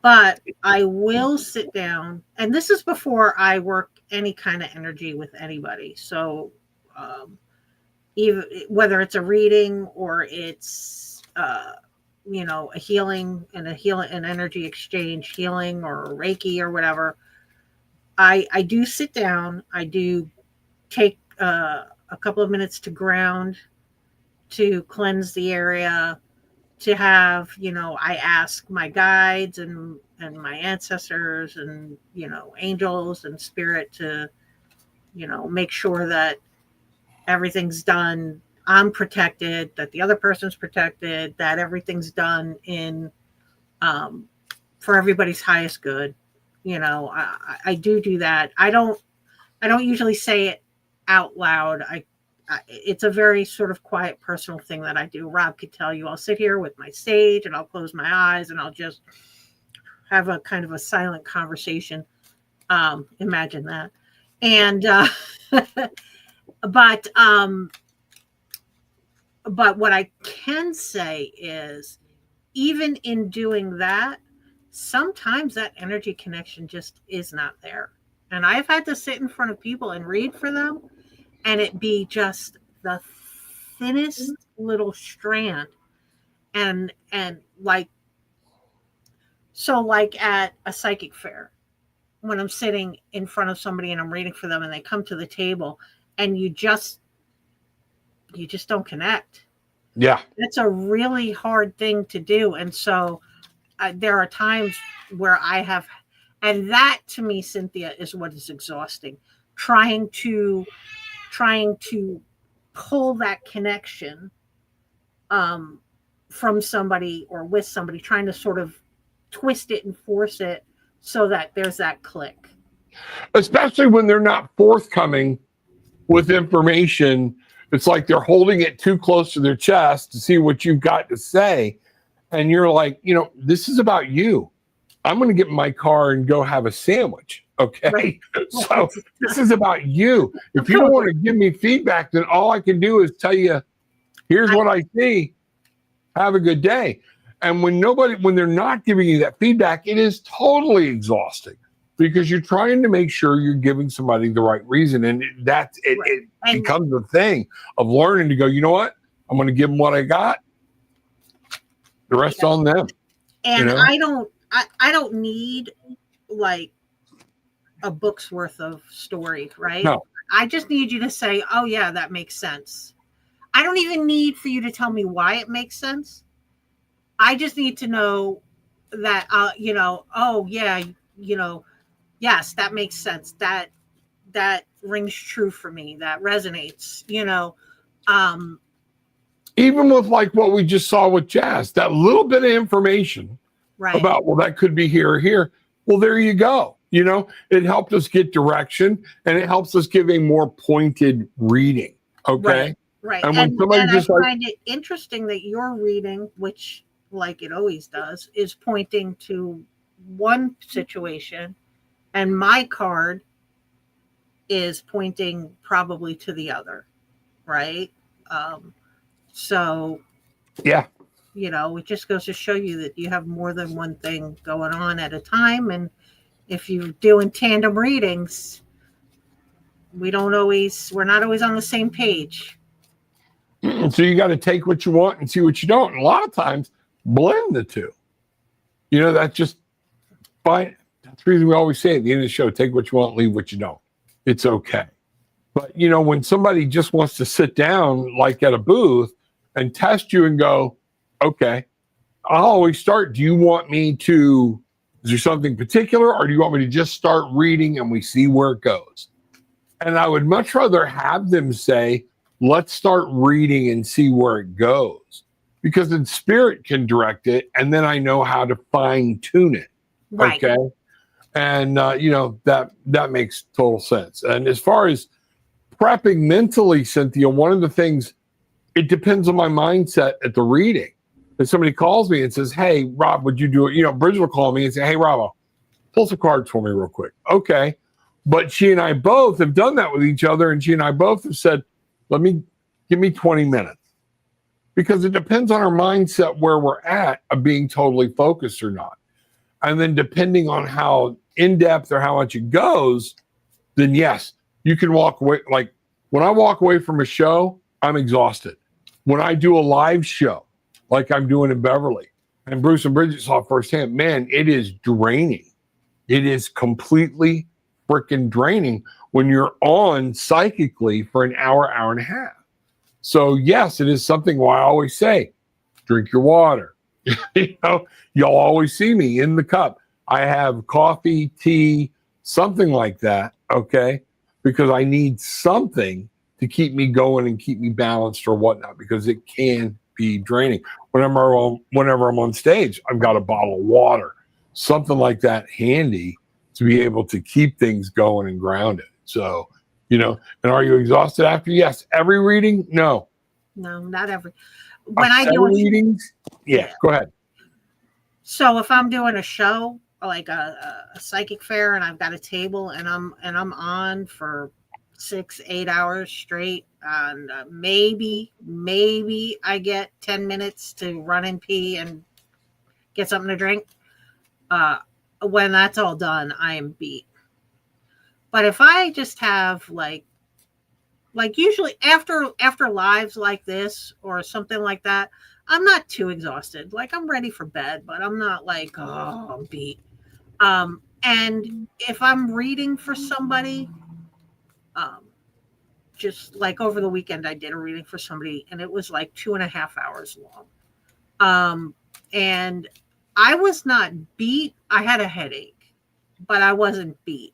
Speaker 2: But I will sit down, and this is before I work any kind of energy with anybody. So even whether it's a reading or it's a healing and an energy exchange, healing or Reiki or whatever, I do sit down. I do take a couple of minutes to ground, to cleanse the area, to have, I ask my guides and my ancestors and, angels and spirit to, make sure that everything's done. I'm protected, that the other person's protected, that everything's done in, for everybody's highest good. I do that. I don't usually say it out loud. It's a very sort of quiet personal thing that I do. Rob could tell you, I'll sit here with my sage and I'll close my eyes and I'll just have a kind of a silent conversation. Imagine that. And, but what I can say is, even in doing that, sometimes that energy connection just is not there. And I've had to sit in front of people and read for them, and it be just the thinnest little strand. And like at a psychic fair, when I'm sitting in front of somebody and I'm reading for them and they come to the table and you just don't connect.
Speaker 1: Yeah.
Speaker 2: That's a really hard thing to do. And so there are times where and that to me, Cynthia, is what is exhausting. Trying to pull that connection from somebody or with somebody, trying to sort of twist it and force it so that there's that click.
Speaker 1: Especially when they're not forthcoming with information It's like they're holding it too close to their chest to see what you've got to say. And you're like, this is about you. I'm going to get in my car and go have a sandwich. Okay.
Speaker 2: Right.
Speaker 1: So this is about you. If you don't want to give me feedback, then all I can do is tell you, here's what I see. Have a good day. And when they're not giving you that feedback, it is totally exhausting because you're trying to make sure you're giving somebody the right reason. And it becomes a thing of learning to go, you know what? I'm going to give them what I got. The rest on them.
Speaker 2: And I don't need like a book's worth of story, right?
Speaker 1: No.
Speaker 2: I just need you to say, oh yeah, that makes sense. I don't even need for you to tell me why it makes sense. I just need to know that, oh yeah, yes, that makes sense. That rings true for me. That resonates,
Speaker 1: Even with like what we just saw with Jazz, that little bit of information about, well, that could be here or here. Well, there you go. It helped us get direction and it helps us give a more pointed reading. Okay.
Speaker 2: Right.
Speaker 1: And when somebody
Speaker 2: I
Speaker 1: just
Speaker 2: find it interesting that your reading, which like it always does, is pointing to one situation and my card is pointing probably to the other. Right. So
Speaker 1: yeah.
Speaker 2: It just goes to show you that you have more than one thing going on at a time. And if you're doing tandem readings, we're not always on the same page.
Speaker 1: So you got to take what you want and see what you don't. And a lot of times blend the two. That's just fine. That's the reason we always say at the end of the show, take what you want, leave what you don't. It's okay. But when somebody just wants to sit down like at a booth and test you and go, okay, I'll always start. Do you want me to, is there something particular, or do you want me to just start reading and we see where it goes? And I would much rather have them say, let's start reading and see where it goes, because then spirit can direct it. And then I know how to fine tune it.
Speaker 2: Right.
Speaker 1: Okay. And, that makes total sense. And as far as prepping mentally, Cynthia, one of the things, it depends on my mindset at the reading. If somebody calls me and says, hey, Rob, would you do it? Bridget will call me and say, hey, Rob, pull some cards for me real quick. Okay. But she and I both have done that with each other. And she and I both have said, give me 20 minutes. Because it depends on our mindset where we're at of being totally focused or not. And then depending on how in-depth or how much it goes, then yes, you can walk away. Like when I walk away from a show, I'm exhausted. When I do a live show, like I'm doing in Beverly, and Bruce and Bridget saw firsthand, man, it is draining. It is completely freaking draining when you're on psychically for an hour, hour and a half. So yes, it is something why I always say, drink your water. You'll always see me in the cup. I have coffee, tea, something like that. Okay. Because I need something to keep me going and keep me balanced or whatnot, because it can be draining. Whenever I'm on stage, I've got a bottle of water, something like that handy to be able to keep things going and grounded. So, and are you exhausted after? Yes. Every reading? No,
Speaker 2: not every. When I do
Speaker 1: readings, yeah, go ahead.
Speaker 2: So if I'm doing a show like a psychic fair and I've got a table and I'm on for 6-8 hours straight, and maybe I get 10 minutes to run and pee and get something to drink. When that's all done, I am beat. But if I just have like usually after lives like this or something like that, I'm not too exhausted. Like I'm ready for bed, but I'm not like, oh, I'm beat. And if I'm reading for somebody, just like over the weekend, I did a reading for somebody and it was like 2.5 hours long. And I was not beat. I had a headache, but I wasn't beat.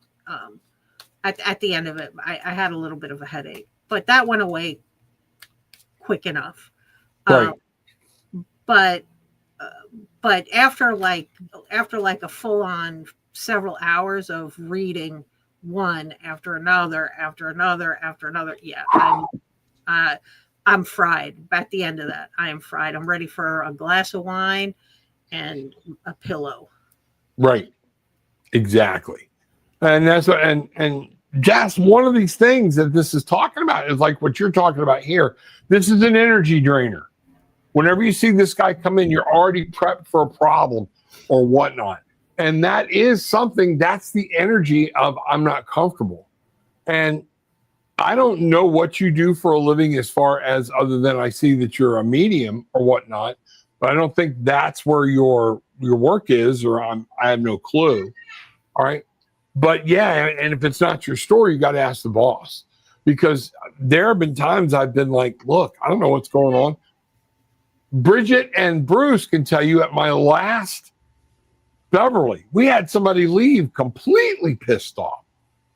Speaker 2: At the end of it, I had a little bit of a headache, but that went away quick enough.
Speaker 1: Right.
Speaker 2: But after like a full on several hours of reading one after another, yeah, I'm fried. At the end of that, I am fried. I'm ready for a glass of wine and a pillow.
Speaker 1: Right. Exactly. And that's what, and just one of these things that this is talking about is like what you're talking about here. This is an energy drainer. Whenever you see this guy come in, you're already prepped for a problem or whatnot. And that is something, that's the energy of I'm not comfortable. And I don't know what you do for a living as far as other than I see that you're a medium or whatnot, but I don't think that's where your work is, or I have no clue. All right. But yeah, and if it's not your story, you got to ask the boss, because there have been times I've been like, look, I don't know what's going on. Bridget and Bruce can tell you at my last Beverly, we had somebody leave completely pissed off,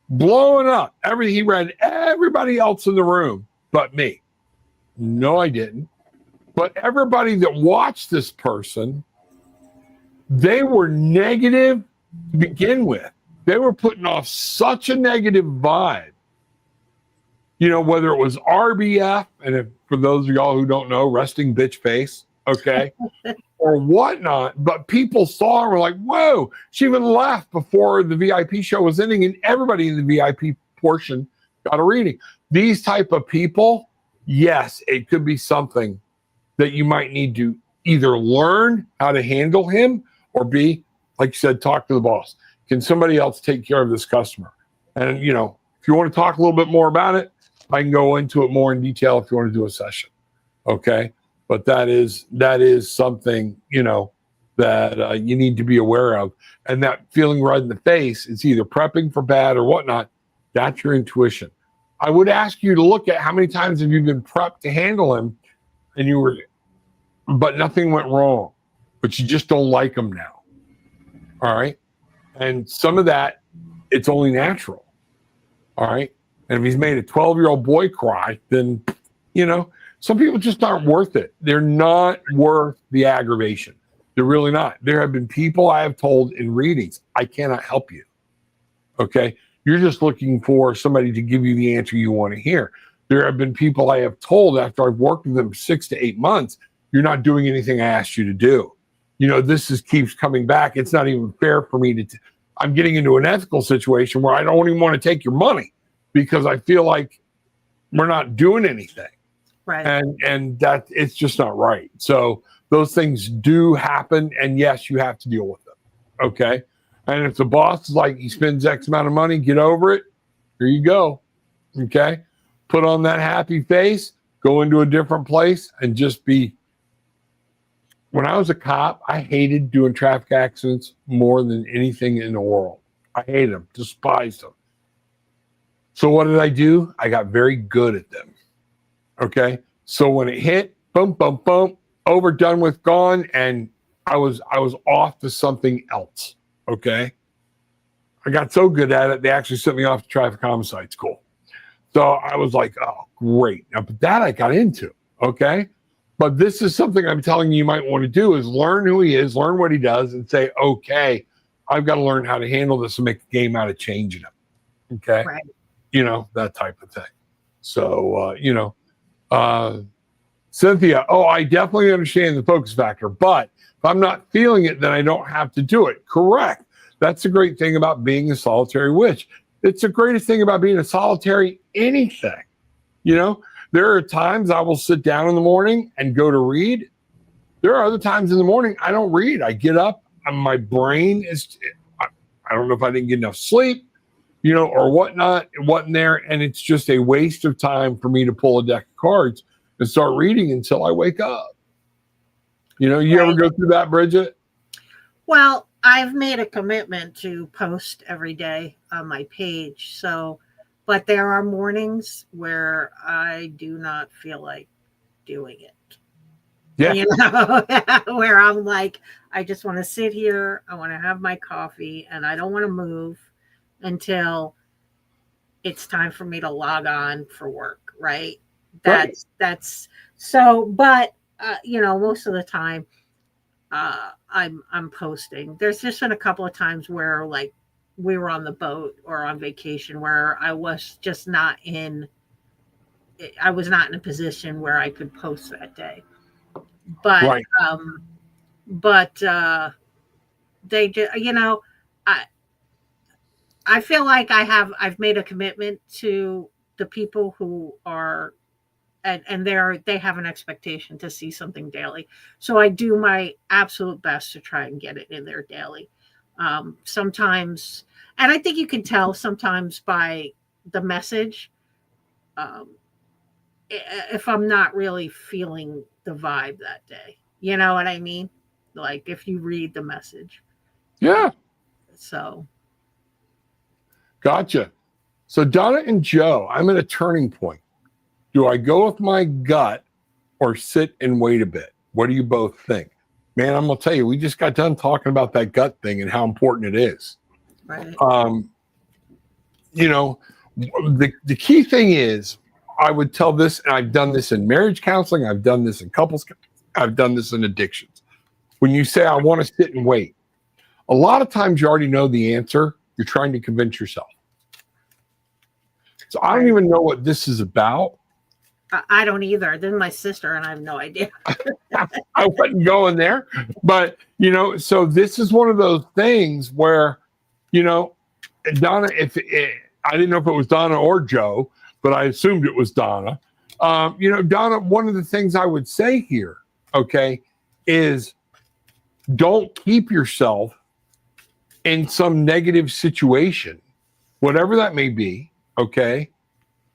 Speaker 1: blowing up. He read everybody else in the room but me. No, I didn't. But everybody that watched this person, they were negative to begin with. They were putting off such a negative vibe. You know, whether it was RBF, and if, for those of y'all who don't know, resting bitch face, okay, or whatnot. But people saw her and were like, whoa, she even left before the VIP show was ending, and everybody in the VIP portion got a reading. These type of people, yes, it could be something that you might need to either learn how to handle him, or be, like you said, talk to the boss. Can somebody else take care of this customer? And, you know, if you want to talk a little bit more about it, I can go into it more in detail if you want to do a session. Okay. But that is something, you know, that you need to be aware of. And that feeling red in the face is either prepping for bad or whatnot. That's your intuition. I would ask you to look at how many times have you been prepped to handle him, and but nothing went wrong, but you just don't like him now. All right. And some of that, it's only natural. All right. And if he's made a 12-year-old boy cry, then, you know, some people just aren't worth it. They're not worth the aggravation. They're really not. There have been people I have told in readings, I cannot help you. Okay. You're just looking for somebody to give you the answer you want to hear. There have been people I have told after I've worked with them 6 to 8 months, you're not doing anything I asked you to do. You know, this keeps coming back. It's not even fair for me to, I'm getting into an ethical situation where I don't even want to take your money because I feel like we're not doing anything.
Speaker 2: Right.
Speaker 1: And that it's just not right. So those things do happen. And yes, you have to deal with them. Okay. And if the boss is like, he spends X amount of money, get over it. Here you go. Okay. Put on that happy face, go into a different place, and just be. When I was a cop, I hated doing traffic accidents more than anything in the world. I hated them, despised them. So what did I do? I got very good at them. Okay. So when it hit, boom, boom, boom, over, done with, gone, and I was off to something else. Okay. I got so good at it, they actually sent me off to traffic homicide school. So I was like, oh, great. Now, but that I got into. Okay. But this is something I'm telling you might want to do, is learn who he is, learn what he does, and say, okay, I've got to learn how to handle this and make a game out of changing him. Okay.
Speaker 2: Right.
Speaker 1: You know, that type of thing. So, you know, Cynthia, I definitely understand the focus factor, but if I'm not feeling it, then I don't have to do it. Correct. That's the great thing about being a solitary witch. It's the greatest thing about being a solitary anything. You know, there are times I will sit down in the morning and go to read. There are other times in the morning I don't read. I get up and my brain is, I don't know if I didn't get enough sleep, you know, or whatnot. It wasn't there. And it's just a waste of time for me to pull a deck of cards and start reading until I wake up. You know, you ever go through that, Bridget?
Speaker 2: Well, I've made a commitment to post every day on my page. So, but there are mornings where I do not feel like doing it.
Speaker 1: Yeah.
Speaker 2: You know, where I'm like, I just want to sit here. I want to have my coffee and I don't want to move until it's time for me to log on for work. Right. That's so, but, you know, most of the time, I'm posting. There's just been a couple of times where like we were on the boat or on vacation where I was just not in I was not in a position where I could post that day. But
Speaker 1: Right.
Speaker 2: but they just, I I feel like I've made a commitment to the people who are, and they have an expectation to see something daily. So I do my absolute best to try and get it in there daily. Sometimes, and I think you can tell sometimes by the message, um, if I'm not really feeling the vibe that day. You know what I mean? Like if you read the message.
Speaker 1: Yeah.
Speaker 2: So
Speaker 1: Gotcha. So Donna and Joe, I'm at a turning point. Do I go with my gut or sit and wait a bit? What do you both think? Man, I'm gonna tell you, we just got done talking about that gut thing and how important it is.
Speaker 2: right.
Speaker 1: You know, the key thing is, I would tell this, and I've done this in marriage counseling, I've done this in couples, I've done this in addictions. When you say, I want to sit and wait, a lot of times you already know the answer. You're trying to convince yourself. So I don't even know what this is about.
Speaker 2: I don't either. Then my sister and I have no idea.
Speaker 1: I wasn't going there, but so this is one of those things where, Donna, I didn't know if it was Donna or Joe, but I assumed it was Donna. Donna, one of the things I would say here, okay, is don't keep yourself in some negative situation, whatever that may be. Okay.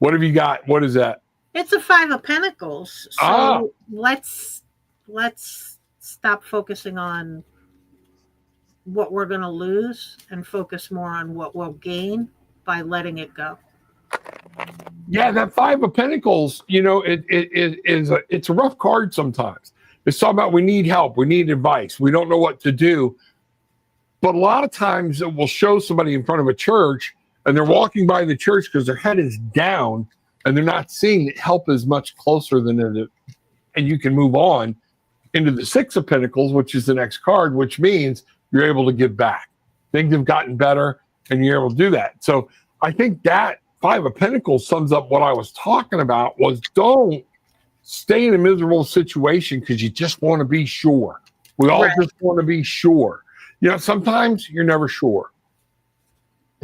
Speaker 1: What have you got? What is that?
Speaker 2: It's a 5 of Pentacles. So let's stop focusing on what we're going to lose and focus more on what we'll gain by letting it go.
Speaker 1: Yeah, that 5 of Pentacles, it's a rough card sometimes. It's talking about we need help, we need advice, we don't know what to do. But a lot of times it will show somebody in front of a church and they're walking by the church because their head is down and they're not seeing that help is much closer than it, and you can move on into the 6 of Pentacles, which is the next card, which means you're able to give back. Things have gotten better and you're able to do that. So I think that 5 of Pentacles sums up what I was talking about, was don't stay in a miserable situation because you just want to be sure. We all just want to be sure. Sometimes you're never sure.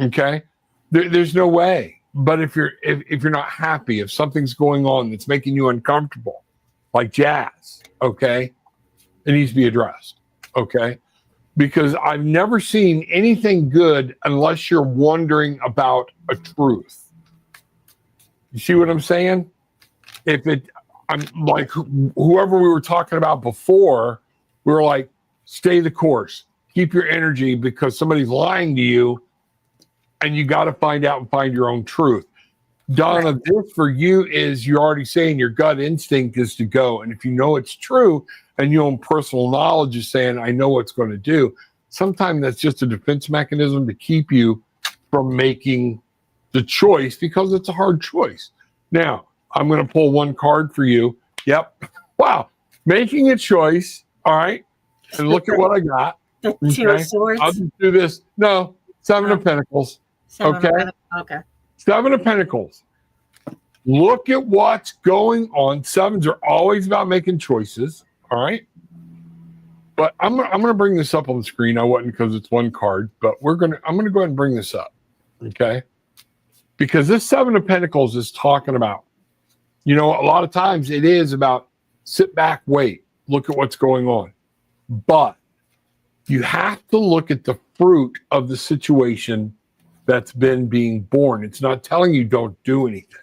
Speaker 1: Okay? There's no way. But if you're not happy, if something's going on that's making you uncomfortable, like jazz, okay, it needs to be addressed. Okay? Because I've never seen anything good unless you're wondering about a truth. You see what I'm saying? I'm like whoever we were talking about before, we were like, stay the course, keep your energy because somebody's lying to you and you got to find out and find your own truth. Donna, this for you is you're already saying your gut instinct is to go. And if you know it's true and your own personal knowledge is saying, I know what's going to do, sometimes that's just a defense mechanism to keep you from making the choice because it's a hard choice. Now, I'm going to pull one card for you. Yep. Wow. Making a choice. All right. And look at what I got.
Speaker 2: The 2 of Swords.
Speaker 1: I'll just do this. No, 7 of Pentacles. Okay.
Speaker 2: Okay.
Speaker 1: 7 of Pentacles. Look at what's going on. 7s are always about making choices. All right. But I'm gonna bring this up on the screen. I wasn't because it's one card, but I'm gonna go ahead and bring this up. Okay. Because this 7 of Pentacles is talking about, a lot of times it is about sit back, wait, look at what's going on. But you have to look at the fruit of the situation that's been being born. It's not telling you don't do anything.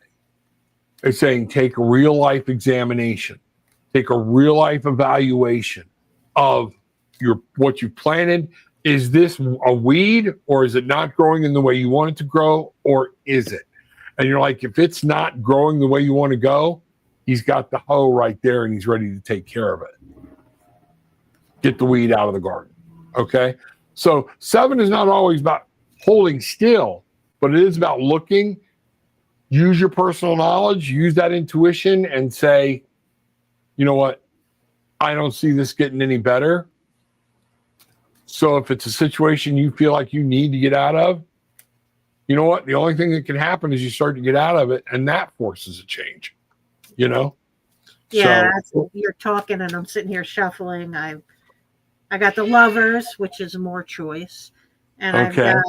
Speaker 1: It's saying take a real life examination, take a real life evaluation of what you planted. Is this a weed or is it not growing in the way you want it to grow, or is it? And you're like, if it's not growing the way you want to go, he's got the hoe right there and he's ready to take care of it. Get the weed out of the garden. Okay. So 7 is not always about holding still, but it is about looking, use your personal knowledge, use that intuition and say, you know what? I don't see this getting any better. So if it's a situation you feel like you need to get out of, you know what? The only thing that can happen is you start to get out of it, and that forces a change.
Speaker 2: Yeah,
Speaker 1: So,
Speaker 2: you're talking and I'm sitting here shuffling. I got the Lovers, which is more choice, and I've
Speaker 1: okay.
Speaker 2: got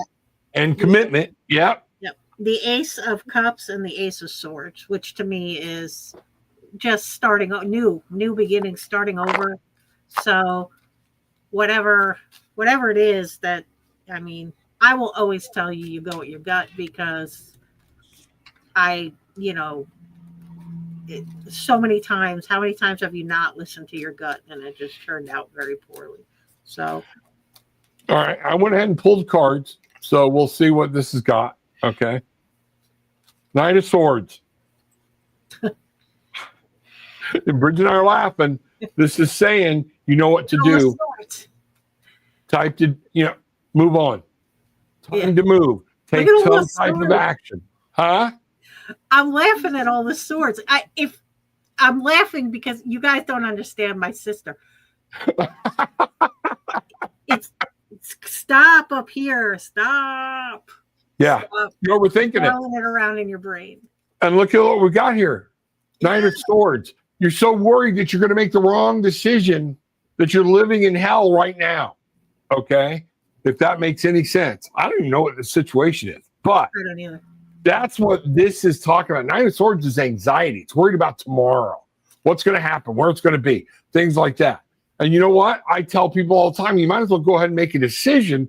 Speaker 1: And
Speaker 2: the
Speaker 1: commitment. Yep.
Speaker 2: yep, the Ace of Cups and the Ace of Swords, which to me is just starting new beginning, starting over. So whatever it is that, I mean, I will always tell you, you go with your gut, because I, so many times, how many times have you not listened to your gut and it just turned out very poorly? So,
Speaker 1: All right. I went ahead and pulled cards. So we'll see what this has got. Okay. Knight of Swords. And Bridget and I are laughing. This is saying you know what to do. Type to, move on. Time to move. Take some type of action. Huh?
Speaker 2: I'm laughing at all the swords. If I'm laughing because you guys don't understand my sister. it's stop up here. Stop.
Speaker 1: Yeah.
Speaker 2: Stop.
Speaker 1: You're overthinking
Speaker 2: it around in your brain.
Speaker 1: And look at what we got here. Knight of Swords. You're so worried that you're going to make the wrong decision that you're living in hell right now. Okay? If that makes any sense. I don't even know what the situation is, but
Speaker 2: I don't either.
Speaker 1: That's what this is talking about. Knight of Swords is anxiety. It's worried about tomorrow. What's going to happen, where it's going to be, things like that. And you know what? I tell people all the time, you might as well go ahead and make a decision,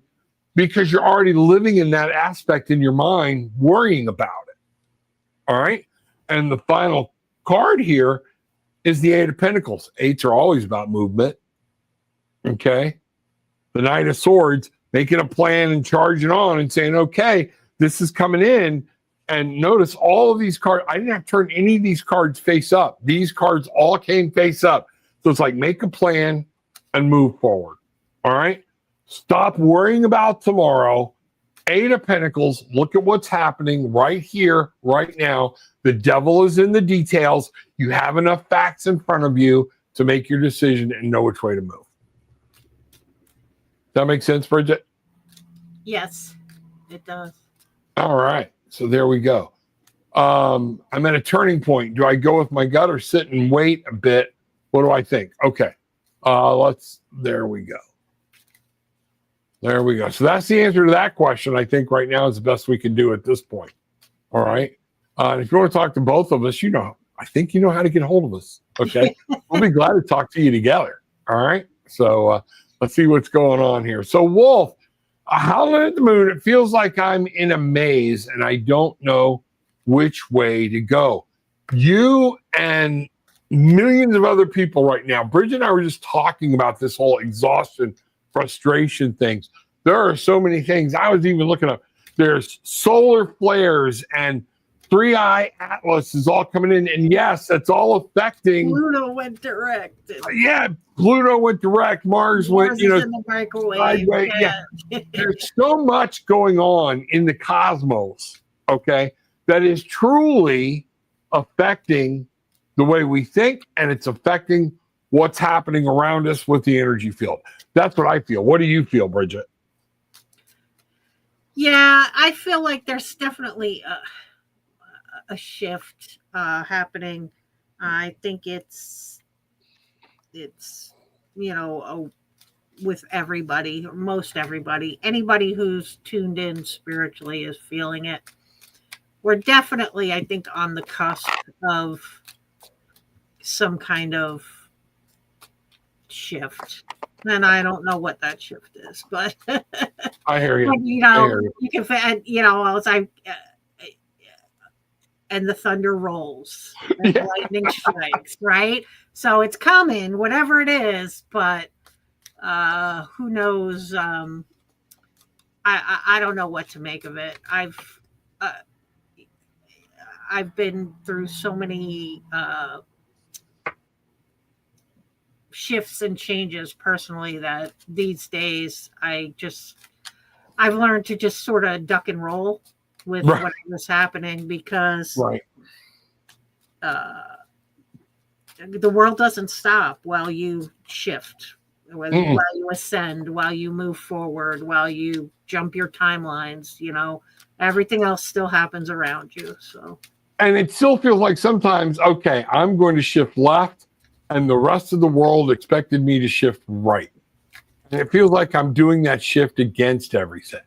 Speaker 1: because you're already living in that aspect in your mind, worrying about it. All right? And the final card here is the Eight of Pentacles. Eights are always about movement. Okay? The Knight of Swords, making a plan and charging on and saying, okay, this is coming in. And notice all of these cards, I didn't have to turn any of these cards face up. These cards all came face up. So it's like, make a plan and move forward. All right? Stop worrying about tomorrow. Eight of Pentacles, look at what's happening right here, right now. The devil is in the details. You have enough facts in front of you to make your decision and know which way to move. Does that make sense, Bridget?
Speaker 2: Yes, it does.
Speaker 1: All right. So there we go. I'm at a turning point. Do I go with my gut or sit and wait a bit? What do I think? Okay. There we go. There we go. So that's the answer to that question. I think right now is the best we can do at this point. All right. And if you want to talk to both of us, I think you know how to get a hold of us. Okay. We'll be glad to talk to you together. All right. So let's see what's going on here. So Wolf, howling at the moon, it feels like I'm in a maze and I don't know which way to go. You and millions of other people right now, Bridget and I were just talking about this whole exhaustion, frustration things. There are so many things. I was even looking up. There's solar flares and 3-eye Atlas is all coming in. And yes, that's all affecting.
Speaker 2: Pluto went direct.
Speaker 1: Yeah, Pluto went direct. Mars went,
Speaker 2: in the microwave.
Speaker 1: Yeah. There's so much going on in the cosmos, okay, that is truly affecting the way we think, and it's affecting what's happening around us with the energy field. That's what I feel. What do you feel, Bridget?
Speaker 2: Yeah, I feel like there's definitely a shift happening. I think it's with everybody, or most everybody, anybody who's tuned in spiritually is feeling it. We're definitely, I think, on the cusp of some kind of shift. And I don't know what that shift is, but
Speaker 1: I hear you.
Speaker 2: You can, and the thunder rolls and lightning strikes, right? So it's coming, whatever it is, but who knows? I don't know what to make of it. I've been through so many shifts and changes personally that these days I've learned to just sort of duck and roll with whatever's happening, because the world doesn't stop while you shift, while you ascend, while you move forward, while you jump your timelines. Everything else still happens around you. So
Speaker 1: And it still feels like sometimes, okay, I'm going to shift left, and the rest of the world expected me to shift right. And it feels like I'm doing that shift against everything.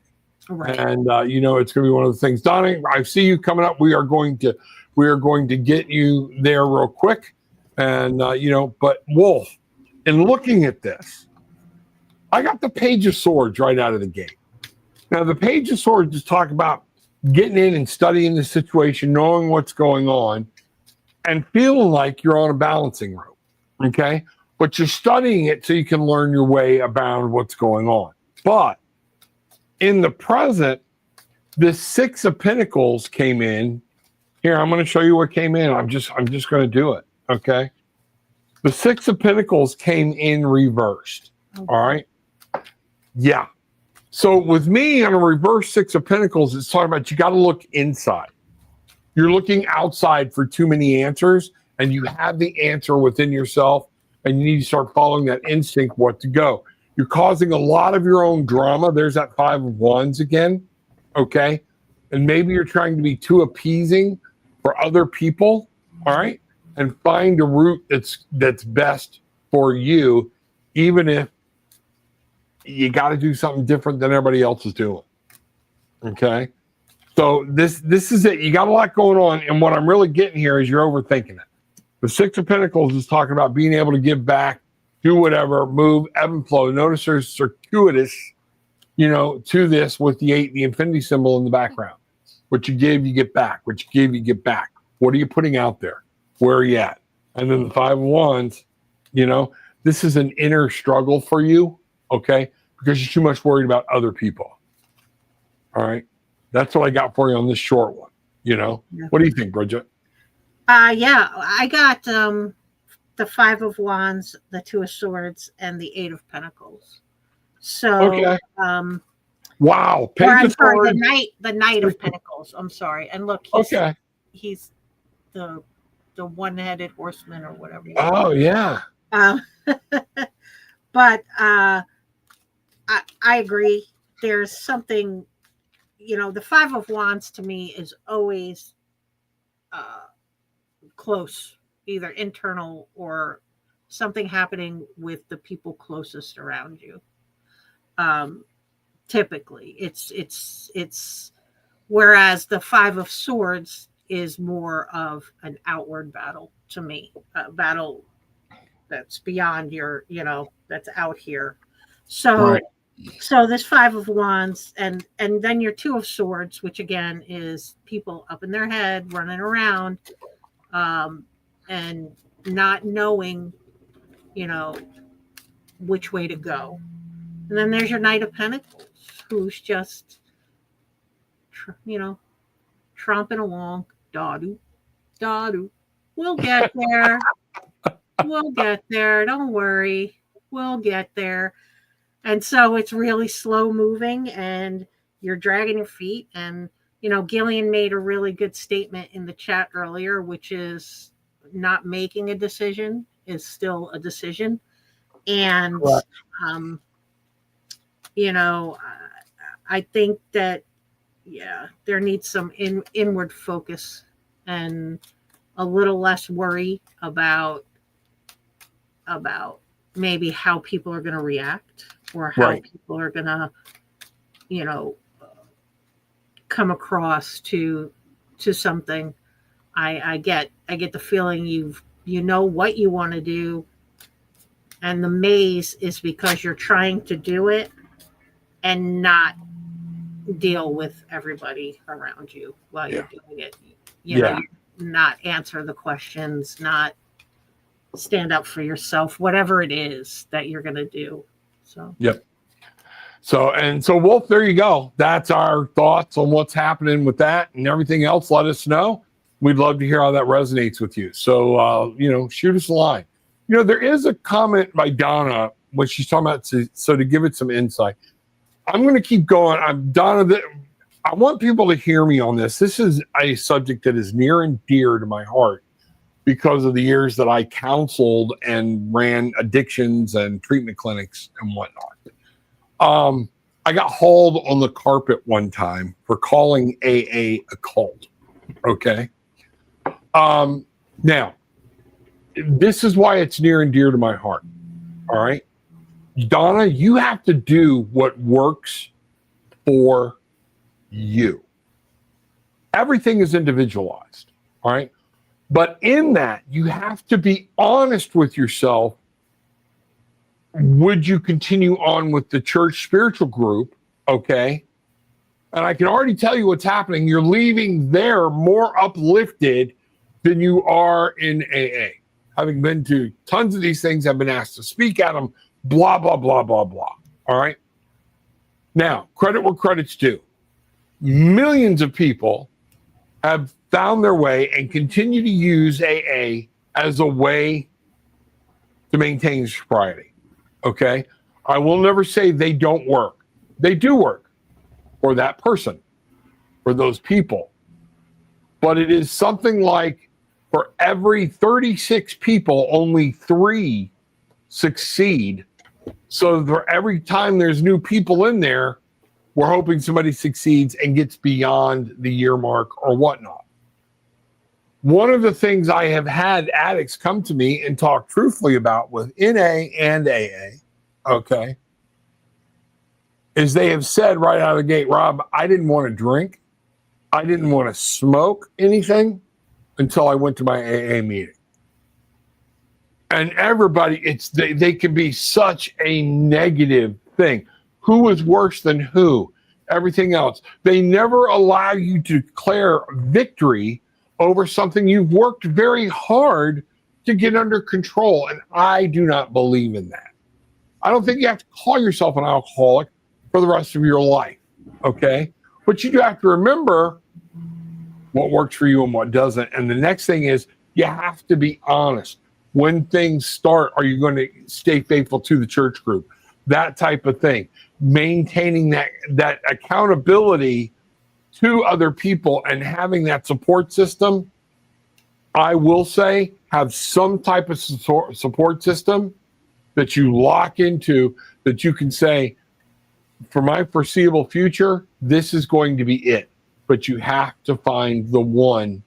Speaker 2: Right.
Speaker 1: And it's going to be one of the things. Donna, I see you coming up. We are going to get you there real quick. And but Wolf, in looking at this, I got the Page of Swords right out of the gate. Now, the Page of Swords is talking about getting in and studying the situation, knowing what's going on, and feeling like you're on a balancing rope. Okay, but you're studying it so you can learn your way around what's going on. But in the present, the Six of Pentacles came in. Here, I'm going to show you what came in. I'm just going to do it. Okay. The Six of Pentacles came in reversed. Okay. All right. Yeah. So with me on a reverse Six of Pentacles, it's talking about you got to look inside. You're looking outside for too many answers, and you have the answer within yourself, and you need to start following that instinct what to go. You're causing a lot of your own drama. There's that Five of Wands again. Okay. And maybe you're trying to be too appeasing for other people. All right. And find a route that's best for you, even if you got to do something different than everybody else is doing. Okay. So this is it. You got a lot going on. And what I'm really getting here is you're overthinking it. The Six of Pentacles is talking about being able to give back, do whatever, move, ebb and flow. Notice there's circuitous, to this with the 8, the infinity symbol in the background. What you give, you get back. What you give, you get back. What are you putting out there? Where are you at? And then the Five of Wands, this is an inner struggle for you, okay? Because you're too much worried about other people. All right? That's what I got for you on this short one, Yeah. What do you think, Bridget?
Speaker 2: Yeah, I got the Five of Wands, the Two of Swords, and the Eight of Pentacles. So,
Speaker 1: okay. Wow.
Speaker 2: I'm sorry, the Knight of Pentacles. I'm sorry. And look, he's the one-headed horseman or whatever.
Speaker 1: Oh, yeah.
Speaker 2: But I agree. There's something, the Five of Wands to me is always close, either internal or something happening with the people closest around you. Typically it's whereas the Five of Swords is more of an outward battle to me, a battle that's beyond your, that's out here. So, right. So this Five of Wands and then your Two of Swords, which again is people up in their head, running around, and not knowing, which way to go. And then there's your Knight of Pentacles, who's just, tromping along. Dadu, dadu. We'll get there. We'll get there. Don't worry. We'll get there. And so it's really slow moving and you're dragging your feet. And, Gillian made a really good statement in the chat earlier, which is not making a decision is still a decision. And, I think that, there needs some inward focus and a little less worry about maybe how people are going to react or how people are going to, come across to something. I get the feeling you know what you want to do, and the maze is because you're trying to do it and not deal with everybody around you while you're doing it. Not answer the questions, not stand up for yourself, whatever it is that you're going to do. So,
Speaker 1: So Wolf, there you go. That's our thoughts on what's happening with that and everything else. Let us know. We'd love to hear how that resonates with you. So, shoot us a line. There is a comment by Donna when she's talking about, so to give it some insight. I'm going to keep going. Donna, I want people to hear me on this. This is a subject that is near and dear to my heart because of the years that I counseled and ran addictions and treatment clinics and whatnot. I got hauled on the carpet one time for calling AA a cult. Okay. Now, this is why it's near and dear to my heart. All right. Donna, you have to do what works for you. Everything is individualized. All right. But in that, you have to be honest with yourself. Would you continue on with the church spiritual group? Okay. And I can already tell you what's happening. You're leaving there more uplifted than you are in AA. Having been to tons of these things, I've been asked to speak at them, blah, blah, blah, blah, blah. All right. Now, credit where credit's due. Millions of people have found their way and continue to use AA as a way to maintain sobriety. Okay. I will never say they don't work. They do work for that person, for those people. But it is something like for every 36 people, only 3 succeed. So for every time there's new people in there, we're hoping somebody succeeds and gets beyond the year mark or whatnot. One of the things I have had addicts come to me and talk truthfully about with NA and AA, okay, is they have said right out of the gate, Rob, I didn't want to drink. I didn't want to smoke anything until I went to my AA meeting. And everybody, they can be such a negative thing. Who is worse than who? Everything else. They never allow you to declare victory over something you've worked very hard to get under control. And I do not believe in that. I don't think you have to call yourself an alcoholic for the rest of your life. Okay? But you do have to remember what works for you and what doesn't. And the next thing is you have to be honest. When things start, are you going to stay faithful to the church group? That type of thing. Maintaining that accountability to other people and having that support system. I will say, have some type of support system that you lock into, that you can say, for my foreseeable future, this is going to be it. But you have to find the one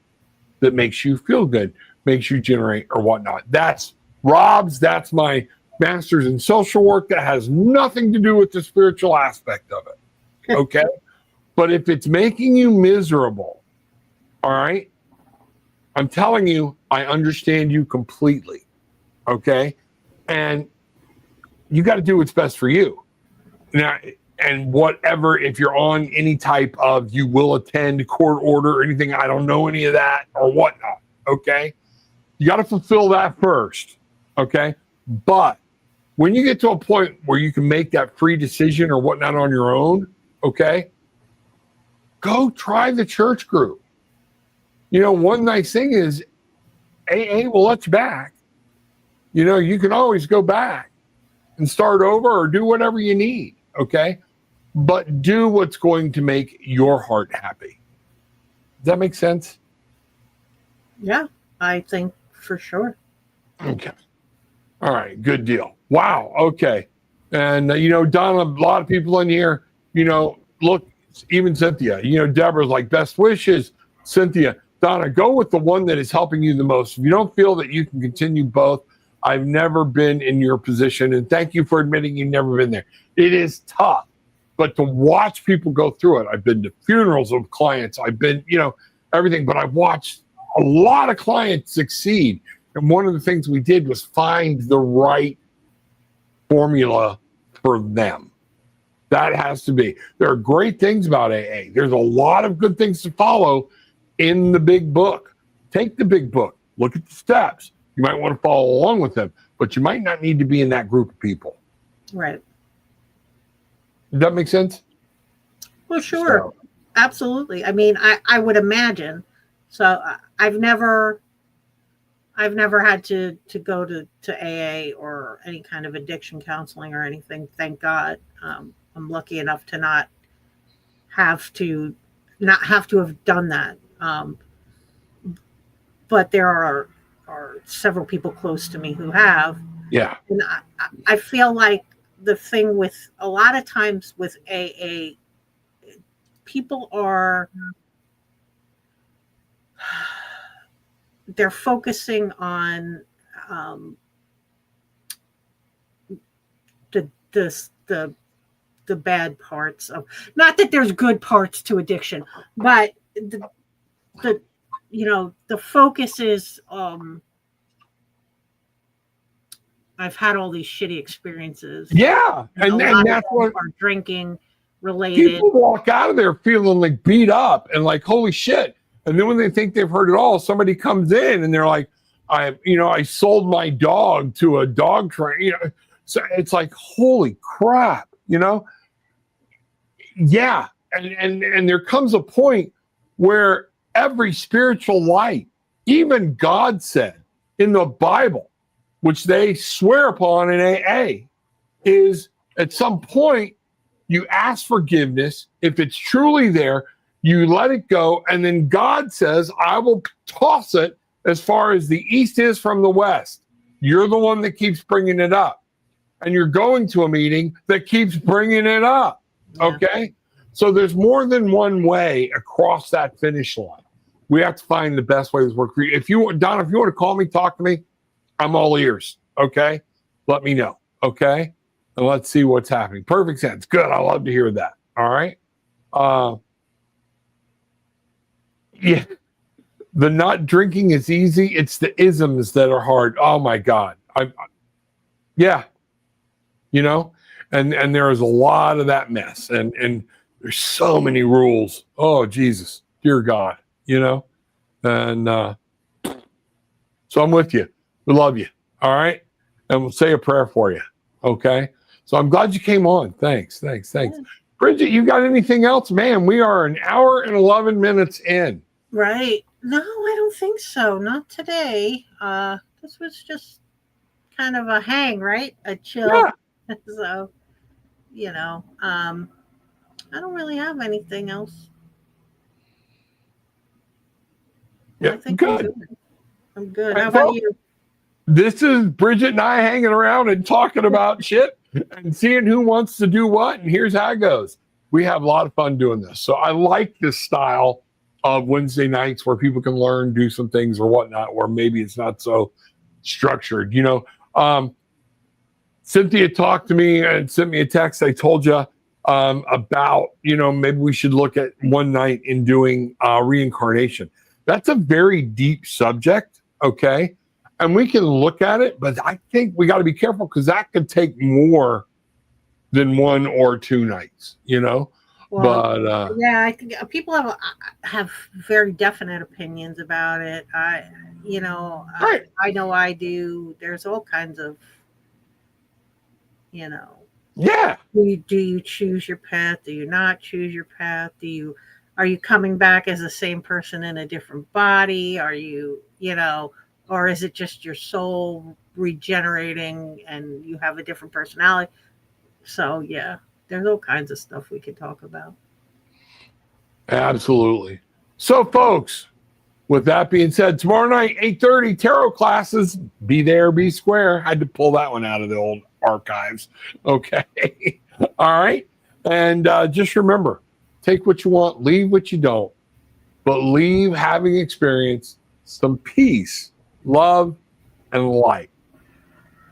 Speaker 1: that makes you feel good, makes you generate or whatnot. That's Rob's. That's my master's in social work. That has nothing to do with the spiritual aspect of it. Okay. But if it's making you miserable, all right, I'm telling you, I understand you completely. Okay. And you got to do what's best for you. Now, and whatever, if you're on any type of, you will attend court order or anything, I don't know any of that or whatnot. Okay. You got to fulfill that first. Okay. But when you get to a point where you can make that free decision or whatnot on your own, okay, go try the church group. You know, one nice thing is AA will let you back. You know, you can always go back and start over or do whatever you need. Okay. But do what's going to make your heart happy. Does that make sense?
Speaker 2: Yeah, I think for sure.
Speaker 1: Okay. All right. Good deal. Wow. Okay. And, you know, Donna, a lot of people in here, you know, look, even Cynthia, you know, Deborah's like, best wishes. Cynthia, Donna, go with the one that is helping you the most. If you don't feel that you can continue both, I've never been in your position. And thank you for admitting you've never been there. It is tough, but to watch people go through it. I've been to funerals of clients. I've been, you know, everything, but I've watched a lot of clients succeed. And one of the things we did was find the right formula for them. That has to be. There are great things about AA. There's a lot of good things to follow in the big book. Take the big book. Look at the steps. You might want to follow along with them, but you might not need to be in that group of people.
Speaker 2: Right.
Speaker 1: Does that make sense?
Speaker 2: Well, sure. So. Absolutely. I mean, I would imagine. So I've never had to go to AA or any kind of addiction counseling or anything. Thank God. I'm lucky enough to not have to have done that. But there are several people close to me who have.
Speaker 1: Yeah.
Speaker 2: And I feel like the thing with a lot of times with AA, people are they're focusing on the bad parts of, not that there's good parts to addiction, but the the focus is I've had all these shitty experiences.
Speaker 1: Yeah, and that's what
Speaker 2: are drinking related.
Speaker 1: People walk out of there feeling like beat up and like holy shit. And then when they think they've heard it all, somebody comes in and they're like, I sold my dog to a dog train. So it's like holy crap, Yeah, and there comes a point where every spiritual light, even God said in the Bible, which they swear upon in AA, is at some point you ask forgiveness. If it's truly there, you let it go. And then God says, I will toss it as far as the east is from the west. You're the one that keeps bringing it up. And you're going to a meeting that keeps bringing it up. Yeah. Okay? So there's more than one way across that finish line. We have to find the best way to work. If you want to call me, talk to me, I'm all ears. Okay? Let me know. Okay? And let's see what's happening. Perfect sense. Good. I love to hear that. All right. Yeah. The not drinking is easy. It's the isms that are hard. Oh my God. Yeah. And there is a lot of that mess. And there's so many rules. Oh, Jesus. Dear God. And so I'm with you. We love you. All right. And we'll say a prayer for you. Okay. So I'm glad you came on. Thanks. Yeah. Bridget, you got anything else? Man, we are an hour and 11 minutes in.
Speaker 2: Right. No, I don't think so. Not today. This was just kind of a hang, right? A chill. Yeah. So, I don't really have anything else.
Speaker 1: Yeah,
Speaker 2: I think
Speaker 1: good.
Speaker 2: I'm good. How about you?
Speaker 1: This is Bridget and I hanging around and talking about shit and seeing who wants to do what. And here's how it goes. We have a lot of fun doing this. So I like this style of Wednesday nights where people can learn, do some things or whatnot, where maybe it's not so structured. Cynthia talked to me and sent me a text. I told you about, maybe we should look at one night in doing reincarnation. That's a very deep subject. Okay. And we can look at it, but I think we got to be careful because that could take more than 1 or 2 nights, Well, but
Speaker 2: yeah, I think people have very definite opinions about it. Right. I know I do. There's all kinds of,
Speaker 1: Yeah.
Speaker 2: Do you choose your path? Do you not choose your path? Are you coming back as the same person in a different body? Are you, or is it just your soul regenerating and you have a different personality? So yeah, there's all kinds of stuff we could talk about.
Speaker 1: Absolutely. So folks, with that being said, tomorrow night, 8:30, tarot classes. Be there, be square. I had to pull that one out of the old archives. Okay. All right. And just remember, take what you want, leave what you don't, but leave having experienced some peace, love, and light.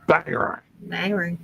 Speaker 1: Bang.
Speaker 2: Bang.